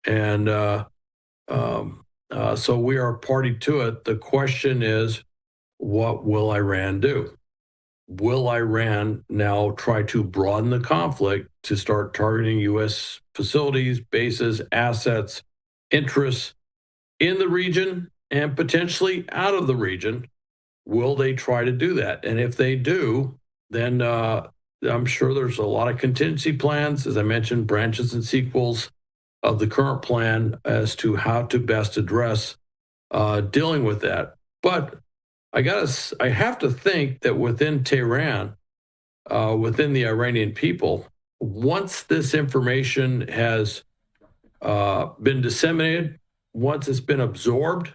And so we are party to it. The question is, what will Iran do? Will Iran now try to broaden the conflict to start targeting U.S. facilities, bases, assets, interests in the region and potentially out of the region? Will they try to do that? And if they do, then I'm sure there's a lot of contingency plans, as I mentioned, branches and sequels of the current plan as to how to best address dealing with that. But I have to think that within Tehran, within the Iranian people, once this information has been disseminated, once it's been absorbed,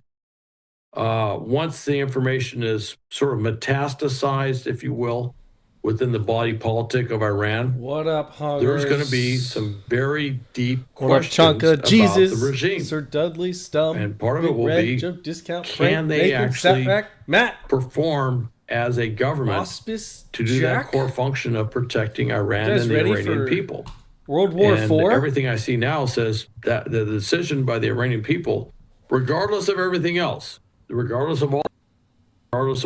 once the information is sort of metastasized, if you will, within the body politic of Iran, What up, Hungers? there's going to be some very deep What up, questions Chunka? about Jesus, the regime. Sir Dudley, Stump, And part of it Big will Red, be, Joe Discount, can Frank, they Naked, actually Sapback, Matt, perform as a government Auspice, to do Jack? that core function of protecting Iran guys and the ready Iranian for people? World War And IV? everything I see now says that the decision by the Iranian people, regardless of everything else, regardless of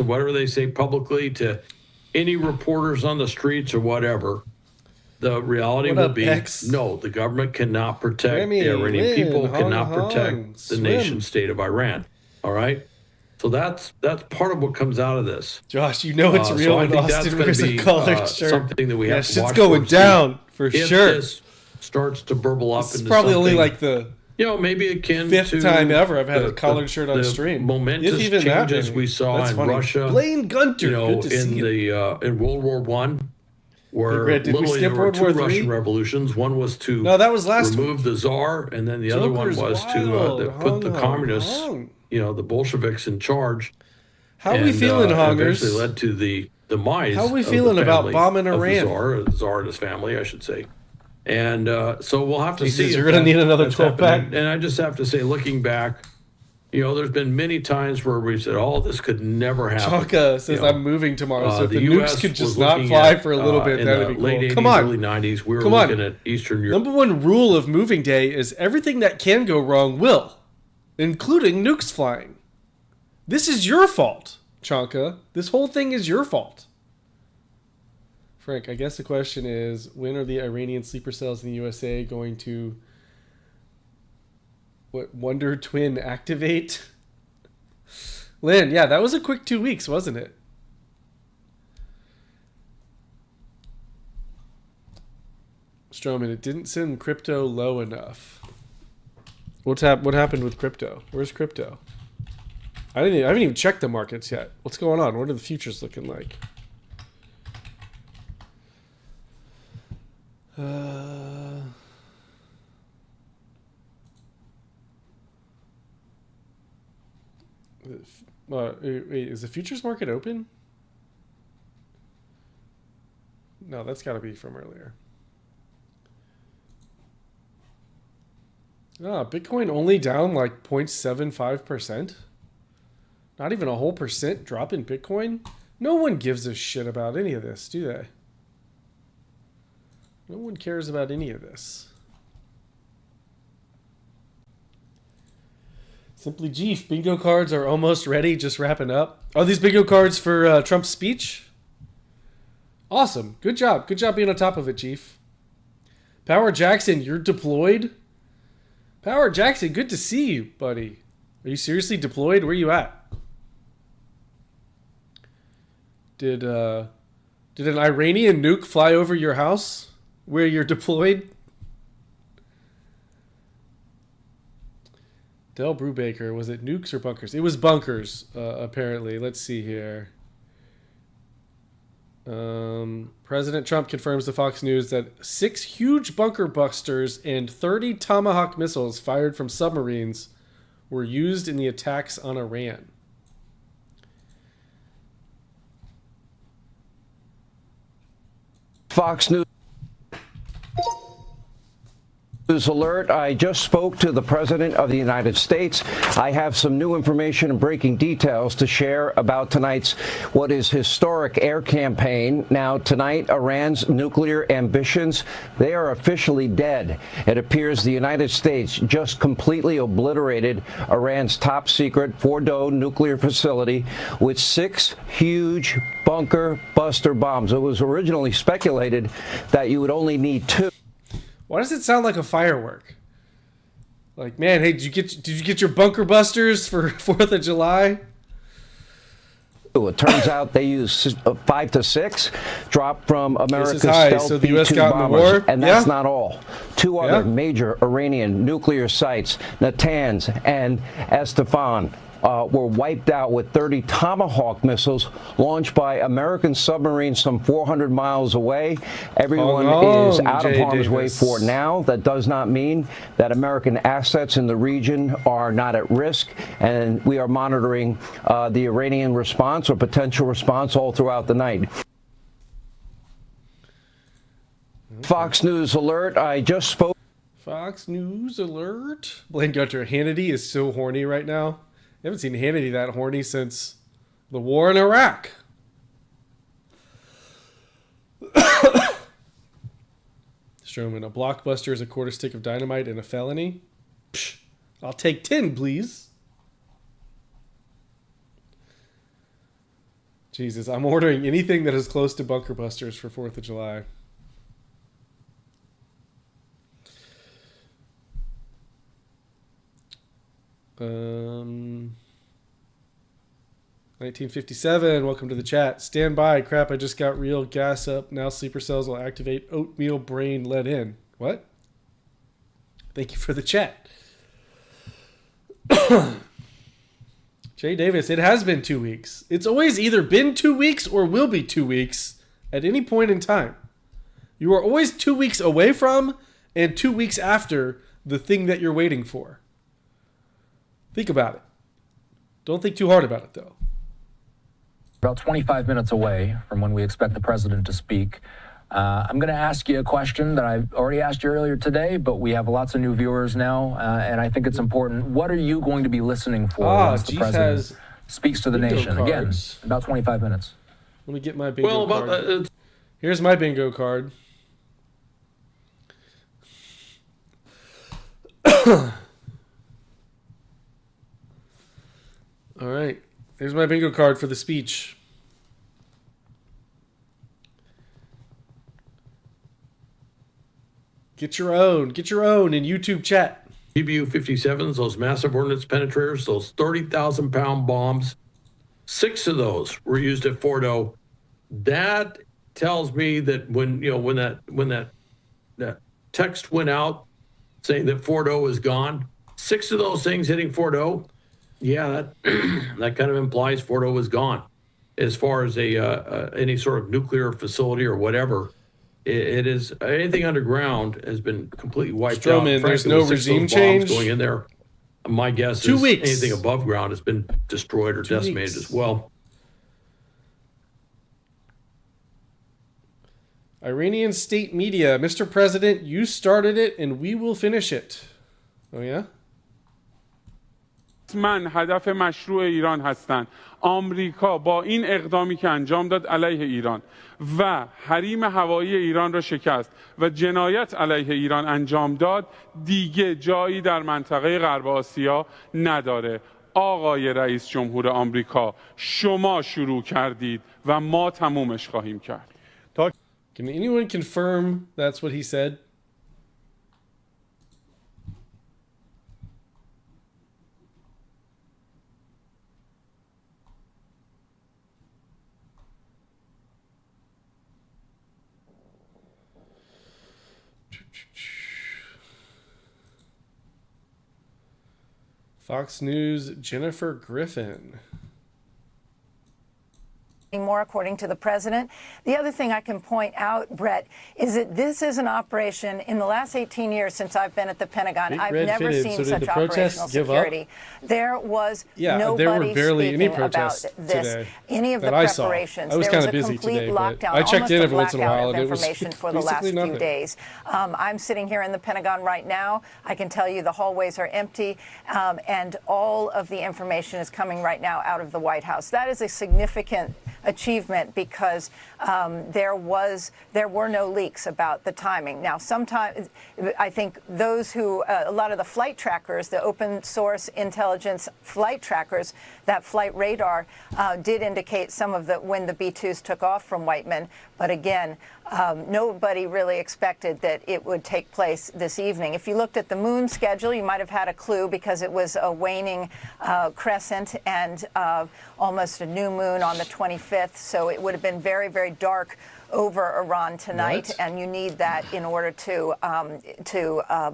whatever they say publicly to any reporters on the streets or whatever, the reality What will up, be X? no, the government cannot protect Remy, the Iranian Lynn, people, Hong cannot Hong, protect the Swim. nation state of Iran. All right. So that's part of what comes out of this. Josh, you know it's real so I when think that's Austin going wears to a be collared shirt. something that we have to shit's watch going for, down for if sure. this starts to burble up This is into probably something, only like the maybe akin fifth to time ever I've had the, a collared shirt on the stream. momentous If even that changes many. we saw That's in funny. Russia, Blaine Gunter, good to in see you. the in World War One, where Red, did we literally skip there were World two War Russian III? revolutions. One was to No, that was last remove week. the Tsar, and then the other one Joker's was wild. to put the Hung, communists, hung. the Bolsheviks in charge. How we feeling, Hongers? Eventually led to the demise. How we of feeling the about family bombing of Iran? The Tsar and his family, I should say. And so we'll have to Jesus, see. you're going to need another 12-pack. And I just have to say, looking back, there's been many times where we said, "Oh, this could never happen." Chaka says, I'm moving tomorrow, so if the nukes US could just was not looking fly at, for a little bit, in that'd the be late cool. 80s, Come on. early 90s, we were Come on. looking at Eastern Europe. Number one rule of moving day is everything that can go wrong will, including nukes flying. This is your fault, Chanka. This whole thing is your fault. Frank, I guess the question is, when are the Iranian sleeper cells in the USA going to Wonder Twin activate? Lynn, yeah, that was a quick 2 weeks, wasn't it? Stroman, it didn't send crypto low enough. What happened with crypto? Where's crypto? I haven't even checked the markets yet. What's going on? What are the futures looking like? Wait, is the futures market open? No, that's got to be from earlier. Bitcoin only down like 0.75%. Not even a whole percent drop in Bitcoin. No one gives a shit about any of this, do they? No one cares about any of this. Simply Jeef, bingo cards are almost ready, just wrapping up. Are these bingo cards for Trump's speech? Awesome. Good job. Good job being on top of it, Chief. Power Jackson, you're deployed? Power Jackson, good to see you, buddy. Are you seriously deployed? Where you at? Did an Iranian nuke fly over your house where you're deployed? Del Brubaker, was it nukes or bunkers? It was bunkers, apparently. Let's see here. President Trump confirms to Fox News that 6 huge bunker busters and 30 Tomahawk missiles fired from submarines were used in the attacks on Iran. Fox News News alert. I just spoke to the President of the United States. I have some new information and breaking details to share about tonight's what is historic air campaign. Now, tonight, Iran's nuclear ambitions, they are officially dead. It appears the United States just completely obliterated Iran's top secret Fordow nuclear facility with 6 huge bunker buster bombs. It was originally speculated that you would only need 2. Why does it sound like a firework? Like, man, hey, did you get your bunker busters for 4th of July? It turns out they used 5 to 6, dropped from America's stealth so the US B-2 got in the bombers, war? and that's not all. 2 other Yeah. major Iranian nuclear sites, Natanz and Esfahan, were wiped out with 30 Tomahawk missiles launched by American submarines some 400 miles away. Everyone is out of harm's way for now. That does not mean that American assets in the region are not at risk, and we are monitoring the Iranian response or potential response all throughout the night. Fox News alert. I just spoke. Fox News alert. Blaine Gunter, Hannity is so horny right now. I haven't seen Hannity that horny since the war in Iraq. Stroman, a blockbuster is a quarter stick of dynamite and a felony. Psh, I'll take 10, please. Jesus, I'm ordering anything that is close to bunker busters for 4th of July. Um, 1957, welcome to the chat. Stand by. Crap, I just got real. Gas up. Now sleeper cells will activate. Oatmeal brain let in. What? Thank you for the chat. Jay Davis, it has been 2 weeks. It's always either been 2 weeks or will be 2 weeks at any point in time. You are always 2 weeks away from and 2 weeks after the thing that you're waiting for. Think about it. Don't think too hard about it, though. About 25 minutes away from when we expect the president to speak. I'm going to ask you a question that I've already asked you earlier today, but we have lots of new viewers now, and I think it's important. What are you going to be listening for once the president speaks to the nation? Again, about 25 minutes. Let me get my bingo card. Here's my bingo card. All right. Here's my bingo card for the speech. Get your own in YouTube chat. TBU-57s, those massive ordnance penetrators, those 30,000-pound bombs, 6 of those were used at Fordow. That tells me that when that text went out saying that Fordow is gone, 6 of those things hitting Fordow, yeah, that kind of implies Fordow is gone. As far as any sort of nuclear facility or whatever, it is anything underground has been completely wiped out. Frankly, there's no regime change going in there. My guess 2 is weeks. Anything above ground has been destroyed or decimated as well. Iranian state media, Mr. President, you started it and we will finish it. Oh yeah? من هدف مشروع ایران هستند. آمریکا با این اقدامی که انجام داد علیه ایران و حریم هوایی ایران را شکست و جنایت علیه ایران انجام داد دیگه جایی در منطقه غرب آسیا نداره. آقای رئیس جمهور آمریکا شما شروع کردید و ما تمومش خواهیم کرد. Can anyone confirm that's what he said? Fox News, Jennifer Griffin. more, according to the president. The other thing I can point out, Brett, is that this is an operation in the last 18 years since I've been at the Pentagon. I've never seen such operational security. There was nobody speaking about this, any of the preparations. There was a complete lockdown, I checked in every once in a while, of information for the last few days. I'm sitting here in the Pentagon right now. I can tell you the hallways are empty, and all of the information is coming right now out of the White House. That is a significant achievement because there were no leaks about the timing. Now, sometimes I think those who, a lot of the flight trackers, the open source intelligence flight trackers, that flight radar did indicate some of when the B-2s took off from Whiteman. But again, nobody really expected that it would take place this evening. If you looked at the moon schedule, you might have had a clue because it was a waning crescent and almost a new moon on the 25th. So it would have been very, very dark over Iran tonight, and you need that in order to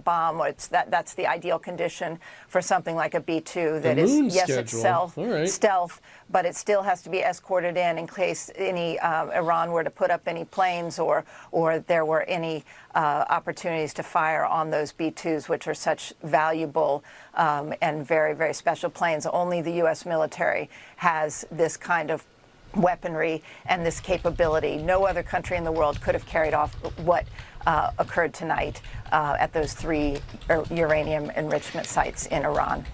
bomb. That's the ideal condition for something like a B-2 that is, yes, itself stealth, but it still has to be escorted in case any Iran were to put up any planes or there were any opportunities to fire on those B-2s, which are such valuable and very, very special planes. Only the U.S. military has this kind of weaponry and this capability. No other country in the world could have carried off what occurred tonight at those 3 uranium enrichment sites in Iran.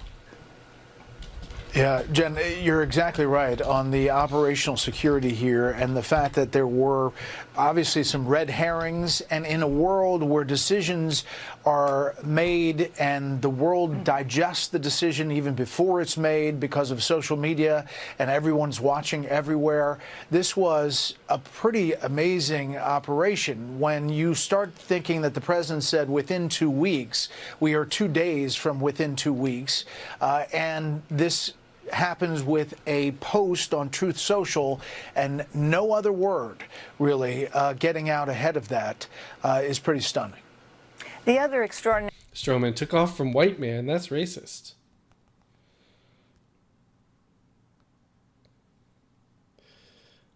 Yeah, Jen, you're exactly right on the operational security here and the fact that there were obviously some red herrings, and in a world where decisions are made and the world digests the decision even before it's made because of social media and everyone's watching everywhere, this was a pretty amazing operation. When you start thinking that the president said within 2 weeks, we are 2 days from within 2 weeks, and this happens with a post on Truth Social and no other word really getting out ahead of that is pretty stunning. The other extraordinary... Stroman took off from white man. That's racist.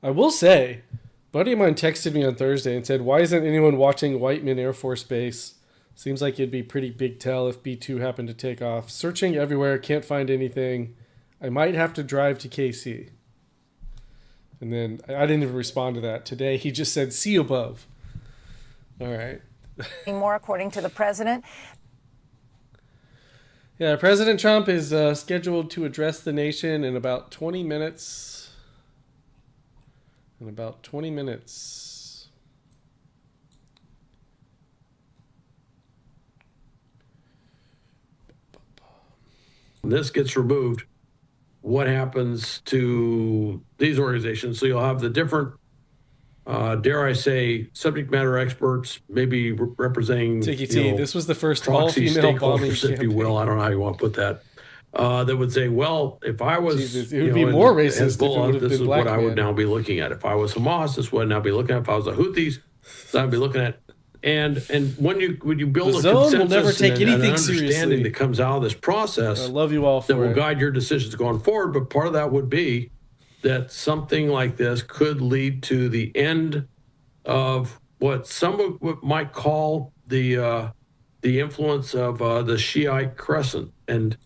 I will say, a buddy of mine texted me on Thursday and said, why isn't anyone watching Whiteman Air Force Base? Seems like it'd be pretty big tell if B-2 happened to take off. Searching everywhere, can't find anything. I might have to drive to KC. And then I didn't even respond to that. Today he just said, see above. All right. More, according to the president. Yeah, President Trump is scheduled to address the nation in about 20 minutes. In about 20 minutes. This gets removed. What happens to these organizations? So you'll have the different, dare I say, subject matter experts, maybe representing this was the first proxy all-female bombing stakeholders, if you will. I don't know how you want to put that. That would say, well, if I was, Jesus, it would be more racist if it would have this been is black what I would men. now be looking at. If I was Hamas, this is what I'd now be looking at. If I was the Houthis, I'd be looking at. And when you build the a zone will consensus never take and an anything understanding seriously. that comes out of this process, I love you all for that will it. guide your decisions going forward. But part of that would be that something like this could lead to the end of what some might call the influence of the Shiite crescent. And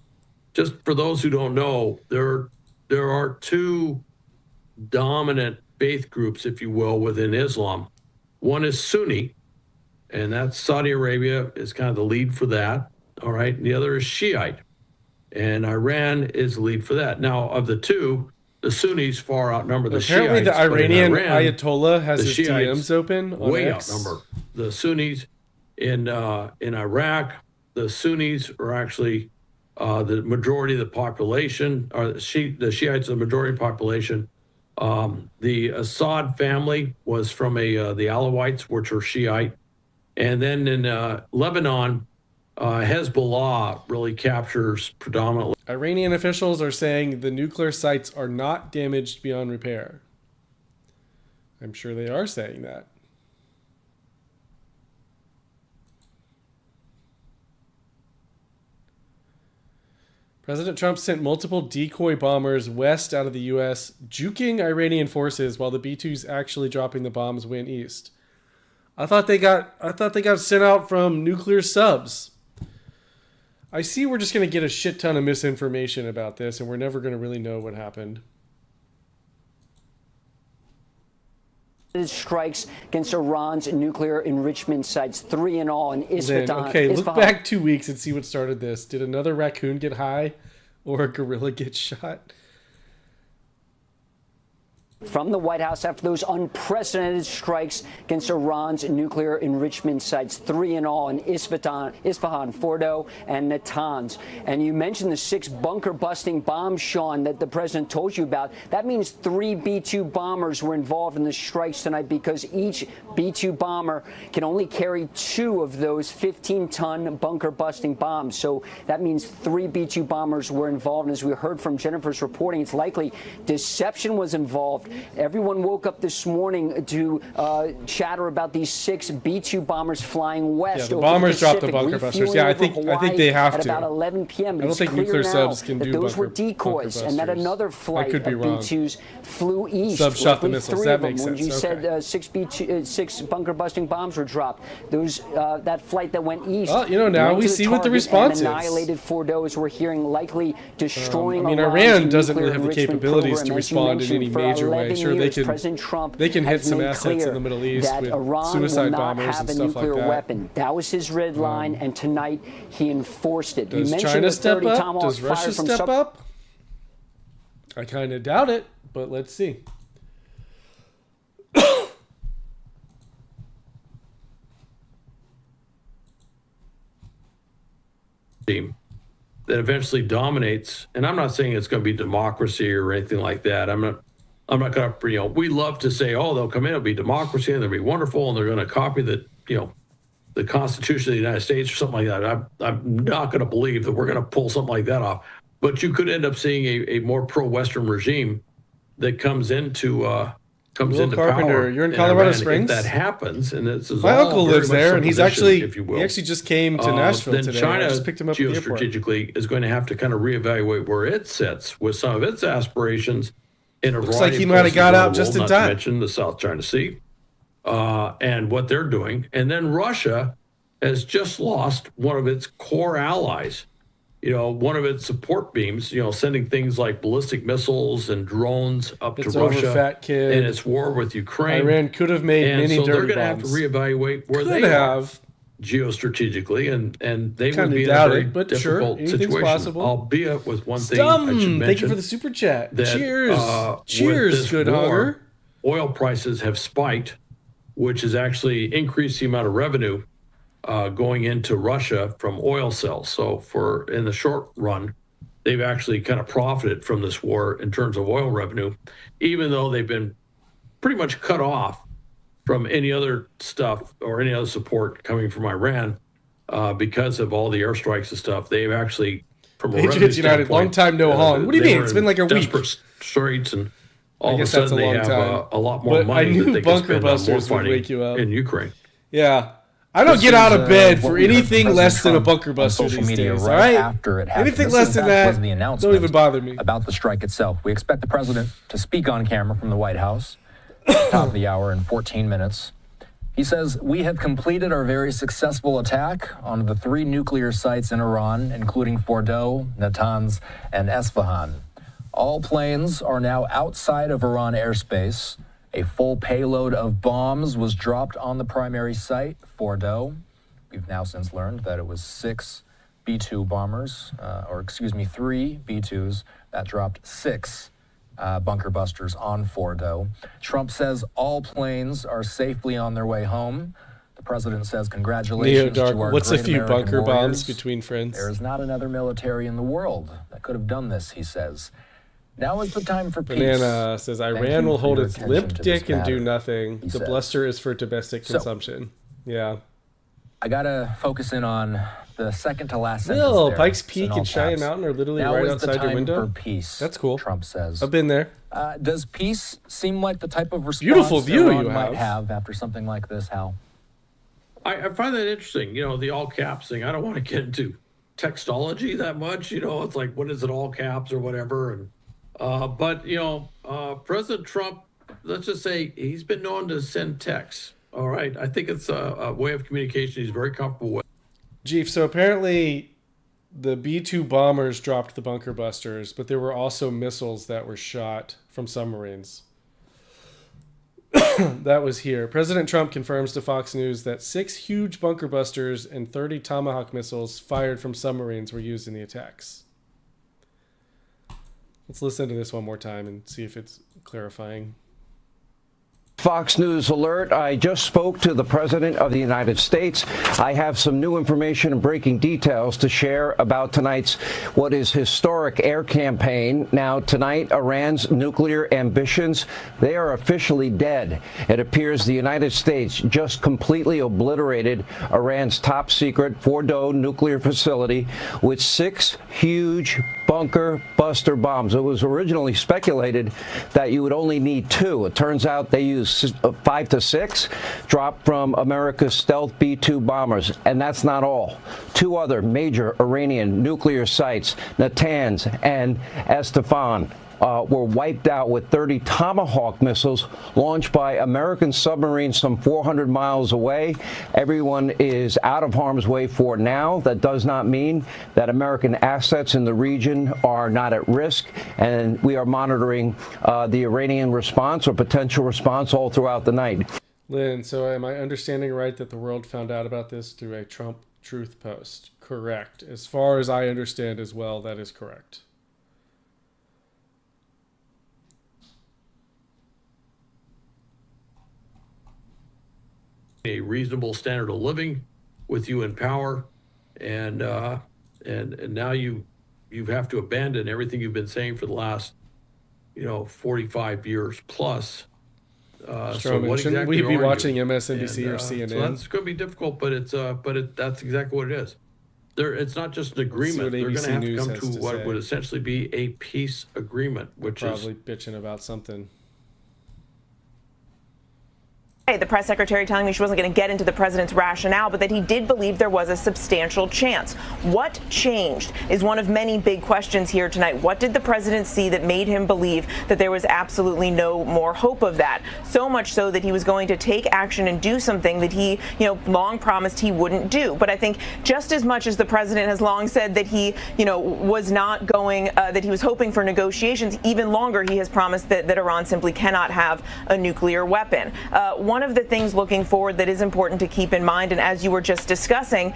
just for those who don't know, there are 2 dominant faith groups, if you will, within Islam. One is Sunni, and that's Saudi Arabia is kind of the lead for that. All right. And the other is Shiite, and Iran is the lead for that. Now, of the 2, the Sunnis far outnumber the Apparently, Shiites. the Iranian Iran, Ayatollah has the his Shiites DMs open on way X. outnumber the Sunnis. In Iraq, the Sunnis are actually the majority of the population, or the Shiites are the majority of the population. The Assad family was from the Alawites, which are Shiite. And then in Lebanon, Hezbollah really captures predominantly. Iranian officials are saying the nuclear sites are not damaged beyond repair. I'm sure they are saying that. President Trump sent multiple decoy bombers west out of the U.S., juking Iranian forces while the B-2s actually dropping the bombs went east. I thought they got sent out from nuclear subs. I see we're just going to get a shit ton of misinformation about this, and we're never going to really know what happened. Strikes against Iran's nuclear enrichment sites, 3 in all in Isfahan. Okay, look back 2 weeks and see what started this. Did another raccoon get high or a gorilla get shot? From the White House after those unprecedented strikes against Iran's nuclear enrichment sites, 3 in all in Isfahan, Fordo, and Natanz. And you mentioned the 6 bunker-busting bombs, Sean, that the president told you about. That means 3 B-2 bombers were involved in the strikes tonight because each B-2 bomber can only carry 2 of those 15-ton bunker-busting bombs. So that means 3 B-2 bombers were involved. And as we heard from Jennifer's reporting, it's likely deception was involved. Everyone woke up this morning to chatter about these 6 B-2 bombers flying west. Yeah, the over bombers the dropped the Pacific, bunker busters. refueling Yeah, I over think Hawaii they have at to. about 11 p.m. I don't It's think clear nuclear now subs can that do those were bunker decoys, and that busters. another flight could be of wrong. B-2s flew east. Subshot the Likely missiles. 3 That of them. makes When sense. you said 6 bunker-busting bombs were dropped, those that flight that went east. Well, now went we to the see what the target response and is. annihilated Fordo's. We're hearing likely destroying. Iran doesn't really nuclear have the enrichment capabilities program. to As you respond in mentioned, any for major way. 11 Sure, years, President Trump they can hit has some made assets in clear the Middle East that with Iran suicide will not bombers have and a stuff like nuclear that. weapon. That was his red line, and tonight he enforced it. Does you mentioned China the step 30 up? Tomahawk Does Russia fire from step up? I kind of doubt it, but let's see. Team that eventually dominates, and I'm not saying it's going to be democracy or anything like that. I'm not going to, we love to say, oh, they'll come in, it'll be democracy and they'll be wonderful and they're going to copy the Constitution of the United States or something like that. I'm not going to believe that we're going to pull something like that off. But you could end up seeing a more pro-Western regime that comes into Carpenter, power. you're in Colorado Iran. Springs. If that happens, and this is my all uncle very lives much there, and he supposition, actually just came to Nashville then today. China I just picked him up at the airport. geostrategically is going to have to kind of reevaluate where it sits with some of its aspirations in a Looks variety like he of might have places got around out the just world, in not time. to mention the South China Sea and what they're doing. And then Russia has just lost one of its core allies. One of its support beams, sending things like ballistic missiles and drones up to Russia fat kid. in its war with Ukraine. Iran could have made And many so dirty they're going to have to bombs. reevaluate where Could they have. are geostrategically, and they Kinda would be in a doubt very it, but sure, difficult anything's situation. possible. Albeit with one thing I should mention. Thank you for the super chat. That, Cheers. with Cheers, this good war, hunger. Oil prices have spiked, which has actually increased the amount of revenue going into Russia from oil sales. So in the short run, they've actually kind of profited from this war in terms of oil revenue, even though they've been pretty much cut off from any other stuff or any other support coming from Iran because of all the airstrikes and stuff. They've actually, from a revenue Patriots United, standpoint, long time no hong. What do you they mean? were It's been like a week. desperate straits, and all of a guess that's sudden a they long have time. a lot more But money I knew that they can bunker spend on more busters would fighting wake you up. in Ukraine. Yeah. I don't This get out is, of bed what for we heard from anything President less than a Trump bunker on buster social these media days, right all right? after it happened. Anything This, less in than fact, that, was the don't announcement even bother me. about the strike itself. We expect the president to speak on camera from the White House, top of the hour in 14 minutes. He says, "We have completed our very successful attack on the 3 nuclear sites in Iran, including Fordo, Natanz, and Esfahan. All planes are now outside of Iran airspace. A full payload of bombs was dropped on the primary site, Fordo. We've now since learned that it was 6 B-2 bombers, 3 B-2s that dropped 6 bunker busters on Fordo. Trump says all planes are safely on their way home. The president says congratulations to our what's a great few American bunker warriors. bombs between friends? There is not another military in the world that could have done this, he says. Now is the time for peace. Banana says Thank Iran you will for hold your its attention limp to this dick and do matter, nothing. he The says. bluster is for domestic consumption. Yeah. I gotta focus in on the second to last sentence Bill, there. Pikes It's in Peak all and Cheyenne caps. Mountain are literally Now right is the outside your time window. for peace. That's cool. Trump says. I've been there. Does peace seem like the type of response Beautiful view Iran you might have. have after something like this, Hal? I find that interesting. The all caps thing. I don't want to get into textology that much. It's like, what is it, all caps or whatever? And but President Trump, let's just say he's been known to send texts. All right, I think it's a way of communication he's very comfortable with. Jeef, so apparently the B-2 bombers dropped the bunker busters, but there were also missiles that were shot from submarines. That was here. President Trump confirms to Fox News that 6 huge bunker busters and 30 Tomahawk missiles fired from submarines were used in the attacks. Let's listen to this one more time and see if it's clarifying. Fox News alert. I just spoke to the President of the United States. I have some new information and breaking details to share about tonight's what is historic air campaign. Now, tonight, Iran's nuclear ambitions, they are officially dead. It appears the United States just completely obliterated Iran's top secret Fordow nuclear facility with 6 huge bunker buster bombs. It was originally speculated that you would only need 2. It turns out they used 5 to 6 dropped from America's stealth B-2 bombers. And that's not all. 2 other major Iranian nuclear sites, Natanz and Esfahan, were wiped out with 30 Tomahawk missiles launched by American submarines some 400 miles away. Everyone is out of harm's way for now. That does not mean that American assets in the region are not at risk, and we are monitoring the Iranian response or potential response all throughout the night. Lynn, so am I understanding right that the world found out about this through a Trump truth post? Correct. As far as I understand as well, that is correct. A reasonable standard of living with you in power, and now you have to abandon everything you've been saying for the last 45 years plus. So what shouldn't exactly we be watching you? MSNBC or CNN? So that's going to be difficult, but that's exactly what it is. It's not just an agreement. They're going to have to come to what would essentially be a peace agreement, which is probably bitching about something. The press secretary telling me she wasn't going to get into the president's rationale, but that he did believe there was a substantial chance. What changed is one of many big questions here tonight. What did the president see that made him believe that there was absolutely no more hope of that? So much so that he was going to take action and do something that he, long promised he wouldn't do. But I think just as much as the president has long said that he, was not going, that he was hoping for negotiations, even longer he has promised that Iran simply cannot have a nuclear weapon. One of the things looking forward that is important to keep in mind, and as you were just discussing,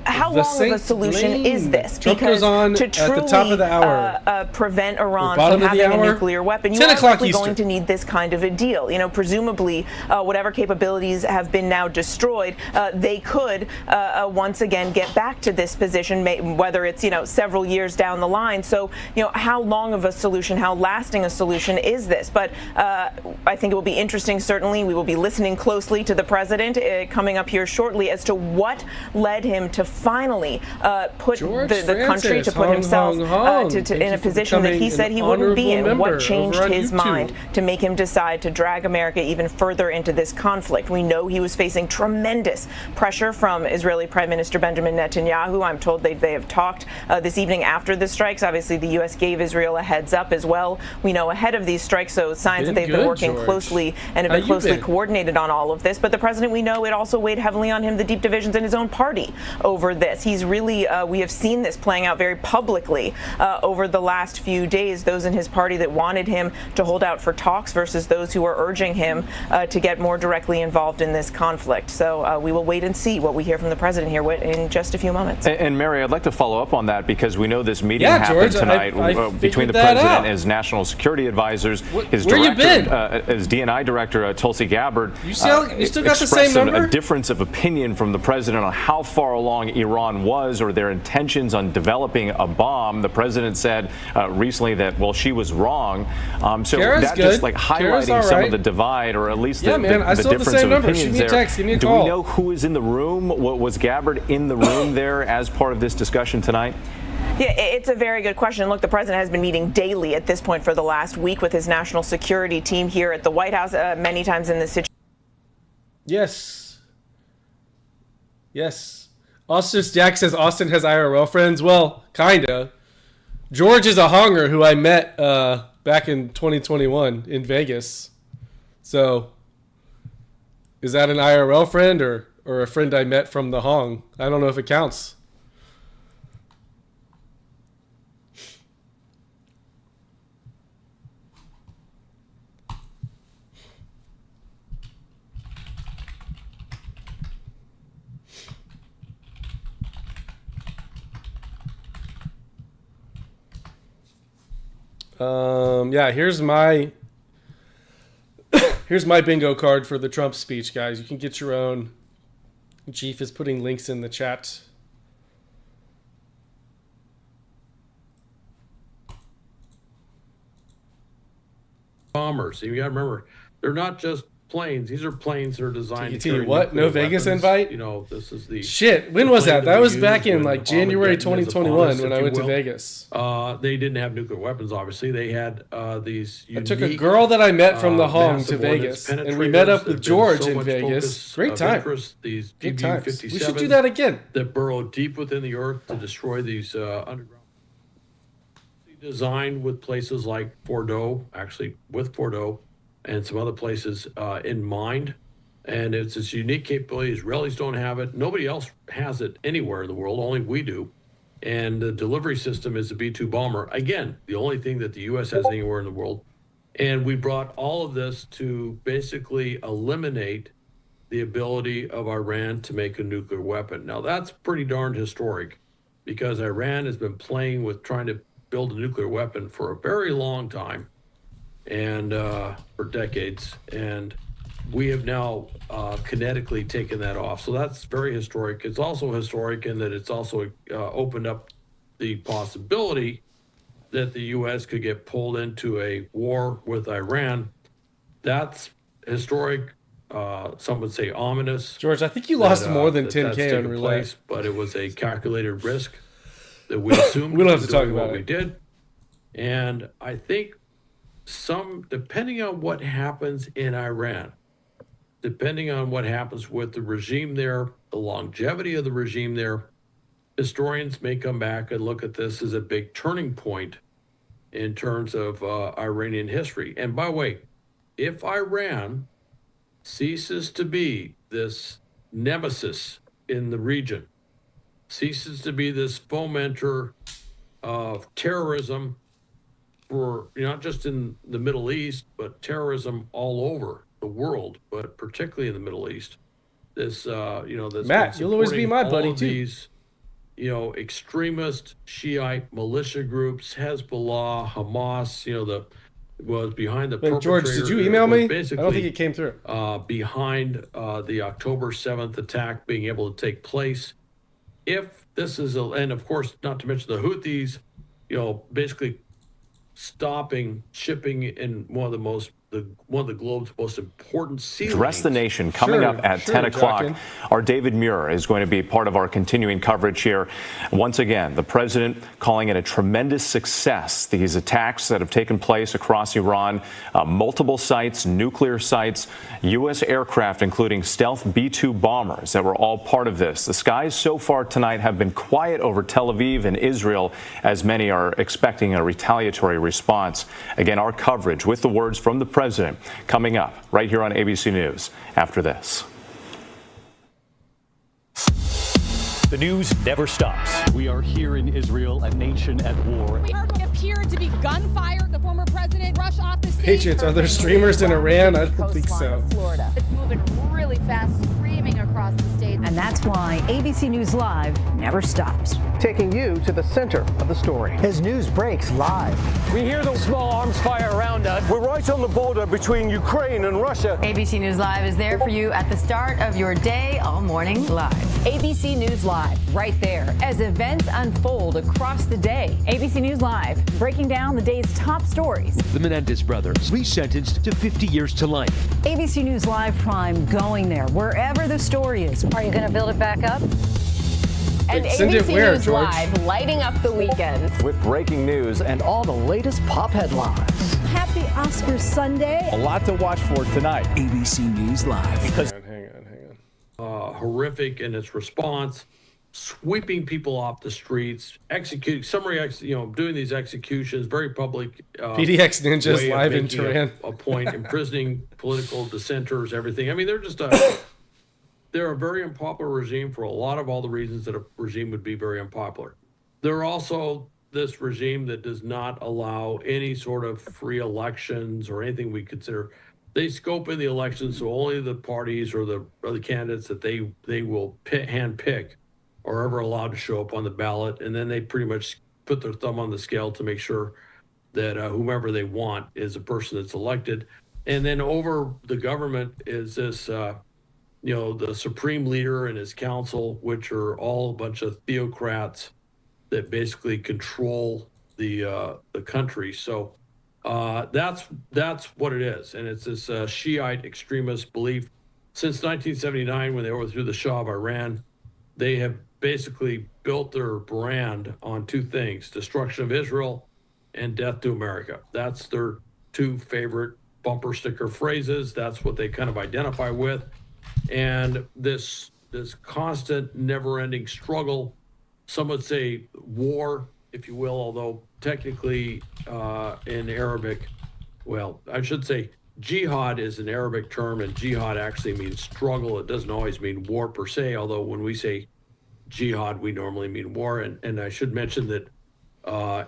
how long of a solution is this? Because to truly at the top of the hour, prevent Iran from having a nuclear weapon, you are likely going to need this kind of a deal. Presumably, whatever capabilities have been now destroyed, they could once again get back to this position, whether it's several years down the line. So how long of a solution, how lasting a solution is this? But I think it will be interesting. Certainly, we will be listening closely to the president coming up here shortly as to what led him to finally put the country, to put himself in a position that he said he wouldn't be in. What changed his mind to make him decide to drag America even further into this conflict? We know he was facing tremendous pressure from Israeli Prime Minister Benjamin Netanyahu. I'm told they have talked this evening after the strikes. Obviously, the U.S. gave Israel a heads up as well. We know ahead of these strikes, so signs that they've been working closely and have been closely coordinated on all of this. But the president, we know it also weighed heavily on him, the deep divisions in his own party over this. He's really, we have seen this playing out very publicly over the last few days, those in his party that wanted him to hold out for talks versus those who are urging him to get more directly involved in this conflict. So we will wait and see what we hear from the president here in just a few moments. And Mary, I'd like to follow up on that because we know this meeting happened tonight between the president and his national security advisors. His director, his DNI director, Tulsi Gabbard, you still got the same number? A difference of opinion from the president on how far along Iran was or their intentions on developing a bomb. The president said recently that, well, she was wrong. So that just like highlighting some of the divide, or at least the difference of opinions there. Do we know who is in the room? Was Gabbard in the room there as part of this discussion tonight? Yeah, it's a very good question. Look, the president has been meeting daily at this point for the last week with his national security team here at the White House, many times in this situation. Yes. Austin Jack says Austin has IRL friends. Well, kinda. George is a honger who I met back in 2021 in Vegas. So, is that an IRL friend or a friend I met from the hong? I don't know if it counts. Yeah, here's my bingo card for the Trump speech, guys. You can get your own. Chief is putting links in the chat. Bombers. You got to remember, they're not just planes. These are planes that are designed to carry what? No Vegas weapons. invite? You know, this is the shit. When was that? That was back in like January 2021 when I went to Vegas. They didn't have nuclear weapons. Obviously, they had these. I took a girl that I met from the hong to Vegas, and we met up with George in Vegas. Great time. These Good times. PBU-57 We should do that again. That burrow deep within the earth to destroy these underground. Designed with places like Fordo, actually with Fordo, and some other places in mind. And it's this unique capability. Israelis don't have it. Nobody else has it anywhere in the world. Only we do. And the delivery system is the B-2 bomber. Again, the only thing that the U.S. has anywhere in the world. And we brought all of this to basically eliminate the ability of Iran to make a nuclear weapon. Now, that's pretty darn historic because Iran has been playing with trying to build a nuclear weapon for a very long time and for decades. And we have now kinetically taken that off. So that's very historic. It's also historic in that it's also opened up the possibility that the U.S. could get pulled into a war with Iran. That's historic. Some would say ominous. George, I think you lost more than 10K on relay. But it was a calculated risk that we assumed. We don't have to talk about what it. We did. And I think depending on what happens in Iran, depending on what happens with the regime there, the longevity of the regime there, historians may come back and look at this as a big turning point in terms of Iranian history. And by the way, if Iran ceases to be this nemesis in the region, ceases to be this fomenter of terrorism for not just in the Middle East, but terrorism all over the world, but particularly in the Middle East. This, this Matt, you'll always be my buddy too. These, extremist Shiite militia groups, Hezbollah, Hamas, was behind the perpetrator. George, did you email me? I don't think it came through. Behind the October 7th attack being able to take place. If this is and of course, not to mention the Houthis, basically stopping shipping in one of the globe's most important sea lanes. Dress the Nation coming up at 10 o'clock. Jockin. Our David Muir is going to be part of our continuing coverage here. Once again, the president calling it a tremendous success, these attacks that have taken place across Iran, multiple sites, nuclear sites, U.S. aircraft, including stealth B-2 bombers that were all part of this. The skies so far tonight have been quiet over Tel Aviv and Israel, as many are expecting a retaliatory response. Again, our coverage with the words from the president coming up right here on ABC News after this. The news never stops. We are here in Israel, a nation at war. We heard what appeared to be gunfire. The former president rushed off the stage. Patriots, are there streamers in Iran? I don't think so. Florida. It's moving really fast, screaming across the state. And that's why ABC News Live never stops. Taking you to the center of the story. As news breaks live. We hear the small arms fire around us. We're right on the border between Ukraine and Russia. ABC News Live is there for you at the start of your day all morning live. ABC News Live, right there, as events unfold across the day. ABC News Live, breaking down the day's top stories. The Menendez brothers resentenced to 50 years to life. ABC News Live Prime going there, wherever the story is. Are you going to build it back up? And Send ABC it where, News George? Live, lighting up the weekends. With breaking news and all the latest pop headlines. Happy Oscars Sunday. A lot to watch for tonight. ABC News Live. Hang on. Horrific in its response sweeping people off the streets, doing these executions, very public. PDX Ninjas live in Tehran. A point, imprisoning political dissenters, everything. I mean, they're a very unpopular regime for all the reasons that a regime would be very unpopular. They're also this regime that does not allow any sort of free elections or anything we consider. They scope in the elections, so only the parties or the candidates that they will hand pick are ever allowed to show up on the ballot, and then they pretty much put their thumb on the scale to make sure that whomever they want is the person that's elected. And then over the government is this, the supreme leader and his council, which are all a bunch of theocrats that basically control the country. So that's what it is, and it's this Shiite extremist belief. Since 1979, when they overthrew the Shah of Iran, they have basically built their brand on two things: destruction of Israel and death to America. That's their two favorite bumper sticker phrases. That's what they kind of identify with. And this constant, never-ending struggle, some would say war, if you will, although technically in Arabic, well, I should say jihad is an Arabic term, and jihad actually means struggle. It doesn't always mean war per se, although when we say jihad, we normally mean war. And I should mention that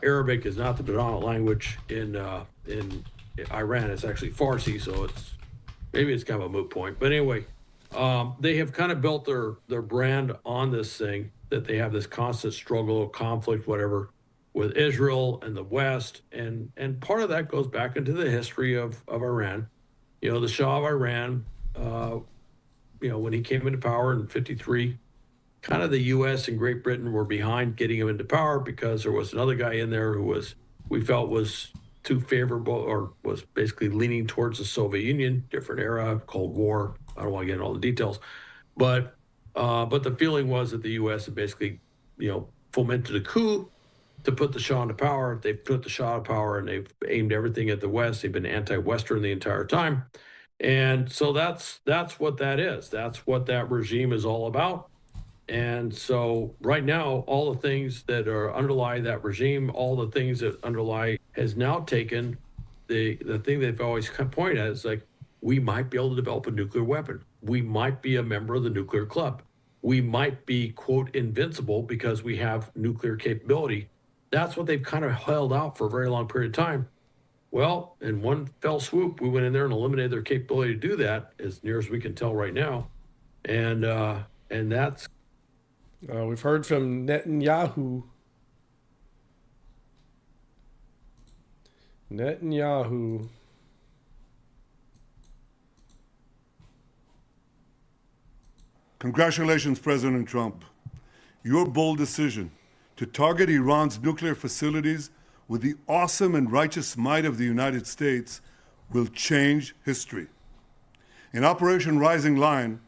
Arabic is not the predominant language in Iran. It's actually Farsi, so maybe it's kind of a moot point. But anyway, they have kind of built their brand on this thing, that they have this constant struggle, conflict, whatever, with Israel and the West. And part of that goes back into the history of Iran. The Shah of Iran, when he came into power in 1953, kind of the U.S. and Great Britain were behind getting him into power because there was another guy in there who we felt was too favorable, or was basically leaning towards the Soviet Union, different era, Cold War. I don't want to get into all the details, but the feeling was that the U.S. had basically, fomented a coup to put the Shah into power. They've put the Shah into power, and they've aimed everything at the West. They've been anti-Western the entire time, and so that's what that is. That's what that regime is all about. And so right now, all the things that underlie that regime, all the things that underlie, has now taken the thing they've always pointed at is like, we might be able to develop a nuclear weapon. We might be a member of the nuclear club. We might be, quote, invincible because we have nuclear capability. That's what they've kind of held out for a very long period of time. Well, in one fell swoop, we went in there and eliminated their capability to do that, as near as we can tell right now. And that's... we've heard from Netanyahu. Congratulations, President Trump. Your bold decision to target Iran's nuclear facilities with the awesome and righteous might of the United States will change history. In Operation Rising Lion,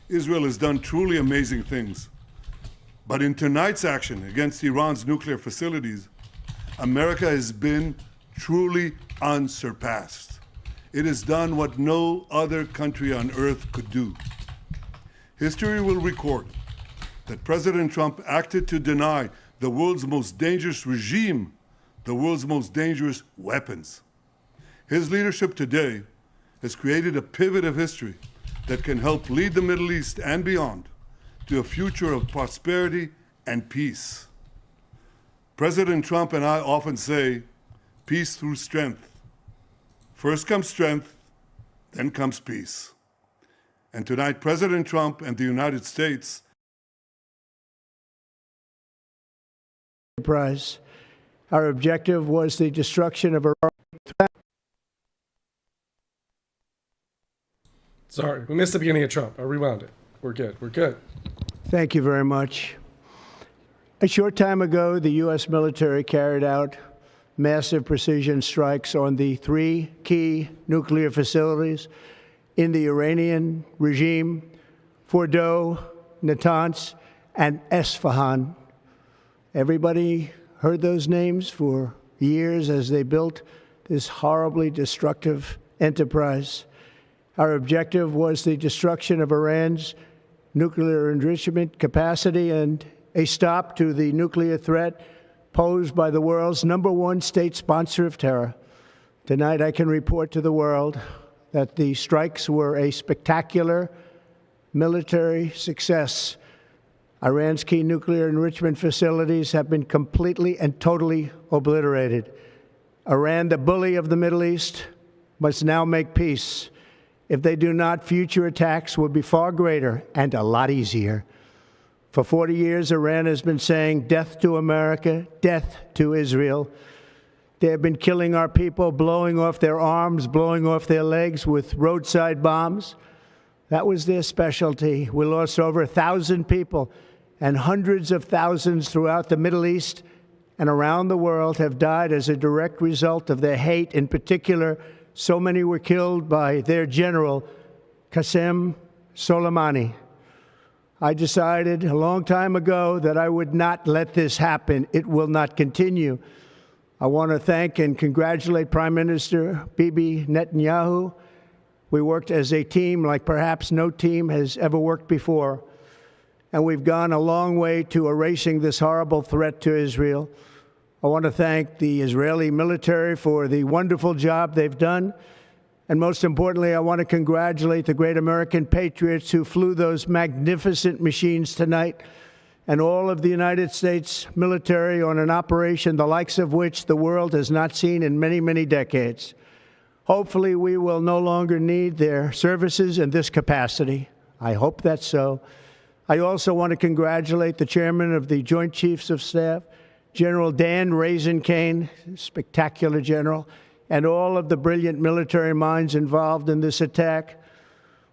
Israel has done truly amazing things. But in tonight's action against Iran's nuclear facilities, America has been truly unsurpassed. It has done what no other country on earth could do. History will record that President Trump acted to deny the world's most dangerous regime the world's most dangerous weapons. His leadership today has created a pivot of history that can help lead the Middle East and beyond to a future of prosperity and peace. President Trump and I often say, peace through strength. First comes strength, then comes peace. And tonight, President Trump and the United States enterprise. Our objective was the destruction of Iran. Sorry, we missed the beginning of Trump. I rewound it. We're good. We're good. Thank you very much. A short time ago, the U.S. military carried out massive precision strikes on the 3 key nuclear facilities in the Iranian regime: Fordow, Natanz, and Esfahan. Everybody heard those names for years as they built this horribly destructive enterprise. Our objective was the destruction of Iran's nuclear enrichment capacity and a stop to the nuclear threat posed by the world's #1 state sponsor of terror. Tonight, I can report to the world that the strikes were a spectacular military success. Iran's key nuclear enrichment facilities have been completely and totally obliterated. Iran, the bully of the Middle East, must now make peace. If they do not, future attacks will be far greater and a lot easier. For 40 years, Iran has been saying death to America, death to Israel. They have been killing our people, blowing off their arms, blowing off their legs with roadside bombs. That was their specialty. We lost over 1,000 people, and hundreds of thousands throughout the Middle East and around the world have died as a direct result of their hate. In particular, so many were killed by their general, Qasem Soleimani. I decided a long time ago that I would not let this happen. It will not continue. I want to thank and congratulate Prime Minister Bibi Netanyahu. We worked as a team like perhaps no team has ever worked before. And we've gone a long way to erasing this horrible threat to Israel. I want to thank the Israeli military for the wonderful job they've done. And most importantly, I want to congratulate the great American patriots who flew those magnificent machines tonight, and all of the United States military on an operation the likes of which the world has not seen in many, many decades. Hopefully, we will no longer need their services in this capacity. I hope that's so. I also want to congratulate the chairman of the Joint Chiefs of Staff, General Dan Raisin Kane, spectacular general, and all of the brilliant military minds involved in this attack.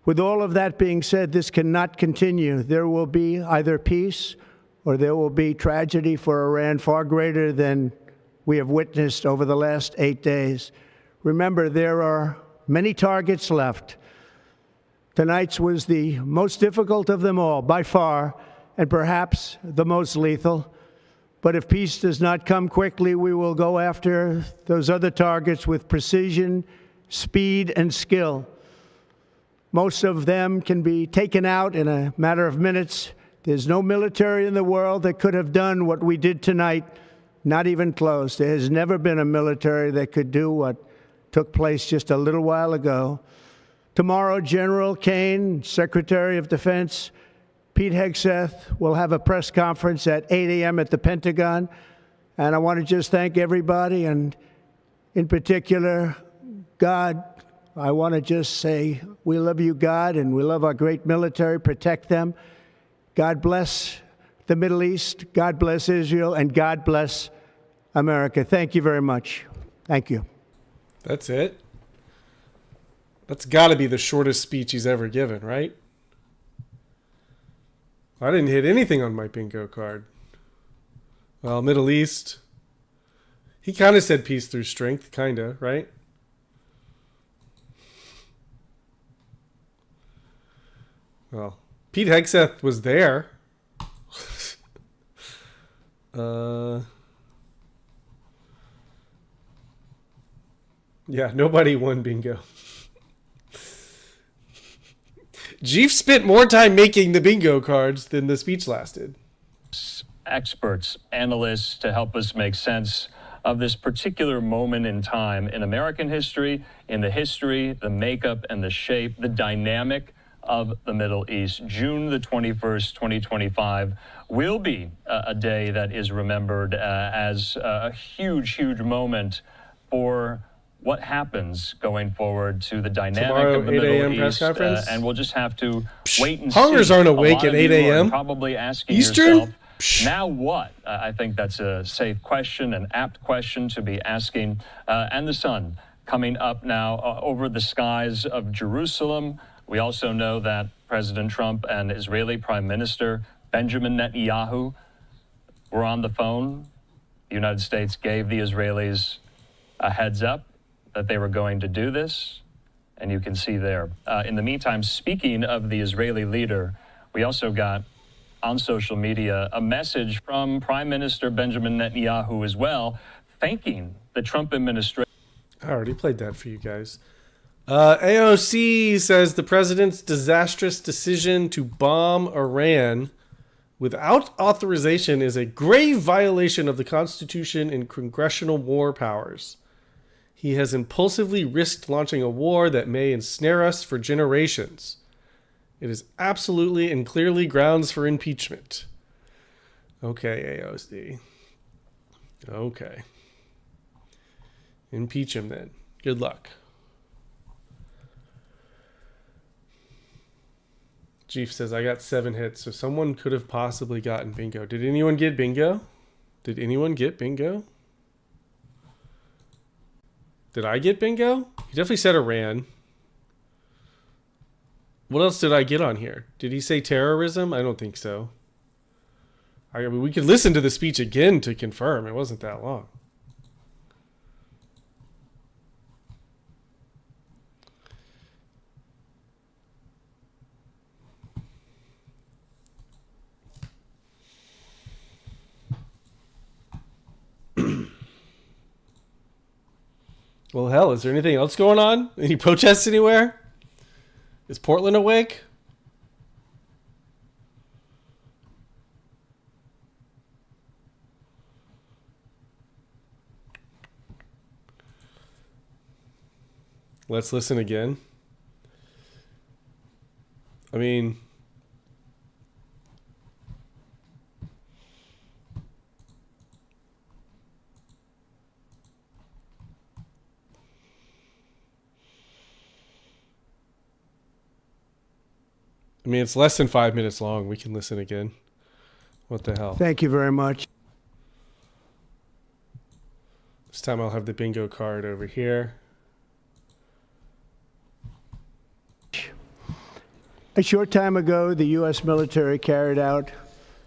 With all of that being said, this cannot continue. There will be either peace or there will be tragedy for Iran far greater than we have witnessed over the last 8 days. Remember, there are many targets left. Tonight's was the most difficult of them all, by far, and perhaps the most lethal. But if peace does not come quickly, we will go after those other targets with precision, speed, and skill. Most of them can be taken out in a matter of minutes. There's no military in the world that could have done what we did tonight, not even close. There has never been a military that could do what took place just a little while ago. Tomorrow, General Kane, Secretary of Defense, Pete Hegseth will have a press conference at 8 a.m. at the Pentagon. And I want to just thank everybody, and in particular, God. I want to just say we love you, God, and we love our great military. Protect them. God bless the Middle East. God bless Israel. And God bless America. Thank you very much. Thank you. That's it. That's got to be the shortest speech he's ever given, right? I didn't hit anything on my bingo card. Well, Middle East. He kind of said peace through strength, kind of, right? Well, Pete Hegseth was there. Yeah, nobody won bingo. Jeef spent more time making the bingo cards than the speech lasted. Experts, analysts to help us make sense of this particular moment in time in American history, in the history, the makeup and the shape, the dynamic of the Middle East. June the 21st, 2025 will be a day that is remembered as a huge, huge moment for what happens going forward to the dynamic Tomorrow, of the 8 Middle a.m. East. press conference? And we'll just have to wait and Hungers see. aren't awake A lot at of 8 you are a.m. probably asking Eastern? yourself, now what? I think that's a safe question, an apt question to be asking. And the sun coming up now over the skies of Jerusalem. We also know that President Trump and Israeli Prime Minister Benjamin Netanyahu were on the phone. The United States gave the Israelis a heads up that they were going to do this, and you can see there. In the meantime, speaking of the Israeli leader, we also got on social media a message from Prime Minister Benjamin Netanyahu as well, thanking the Trump administration. I already played that for you guys. AOC says the president's disastrous decision to bomb Iran without authorization is a grave violation of the Constitution and congressional war powers. He has impulsively risked launching a war that may ensnare us for generations. It is absolutely and clearly grounds for impeachment. Okay, AOC. Okay. Impeach him then. Good luck. Chief says, I got 7 hits, so someone could have possibly gotten bingo. Did anyone get bingo? Did anyone get bingo? Did I get bingo? He definitely said Iran. What else did I get on here? Did he say terrorism? I don't think so. I mean, we could listen to the speech again to confirm. It wasn't that long. Well, hell, is there anything else going on? Any protests anywhere? Is Portland awake? Let's listen again. I mean, it's less than 5 minutes long. We can listen again. What the hell? Thank you very much. This time I'll have the bingo card over here. A short time ago, the U.S. military carried out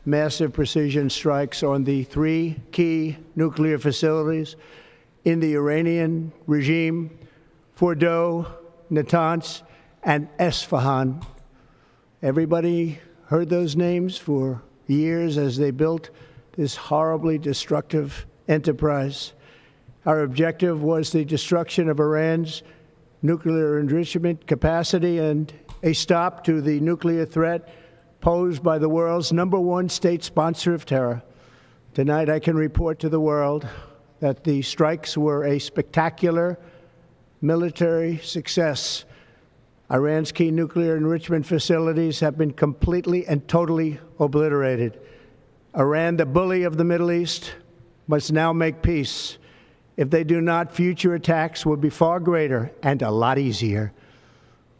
massive precision strikes on the 3 key nuclear facilities in the Iranian regime, Fordow, Natanz, and Esfahan. Everybody heard those names for years as they built this horribly destructive enterprise. Our objective was the destruction of Iran's nuclear enrichment capacity and a stop to the nuclear threat posed by the world's #1 state sponsor of terror. Tonight, I can report to the world that the strikes were a spectacular military success. Iran's key nuclear enrichment facilities have been completely and totally obliterated. Iran, the bully of the Middle East, must now make peace. If they do not, future attacks will be far greater and a lot easier.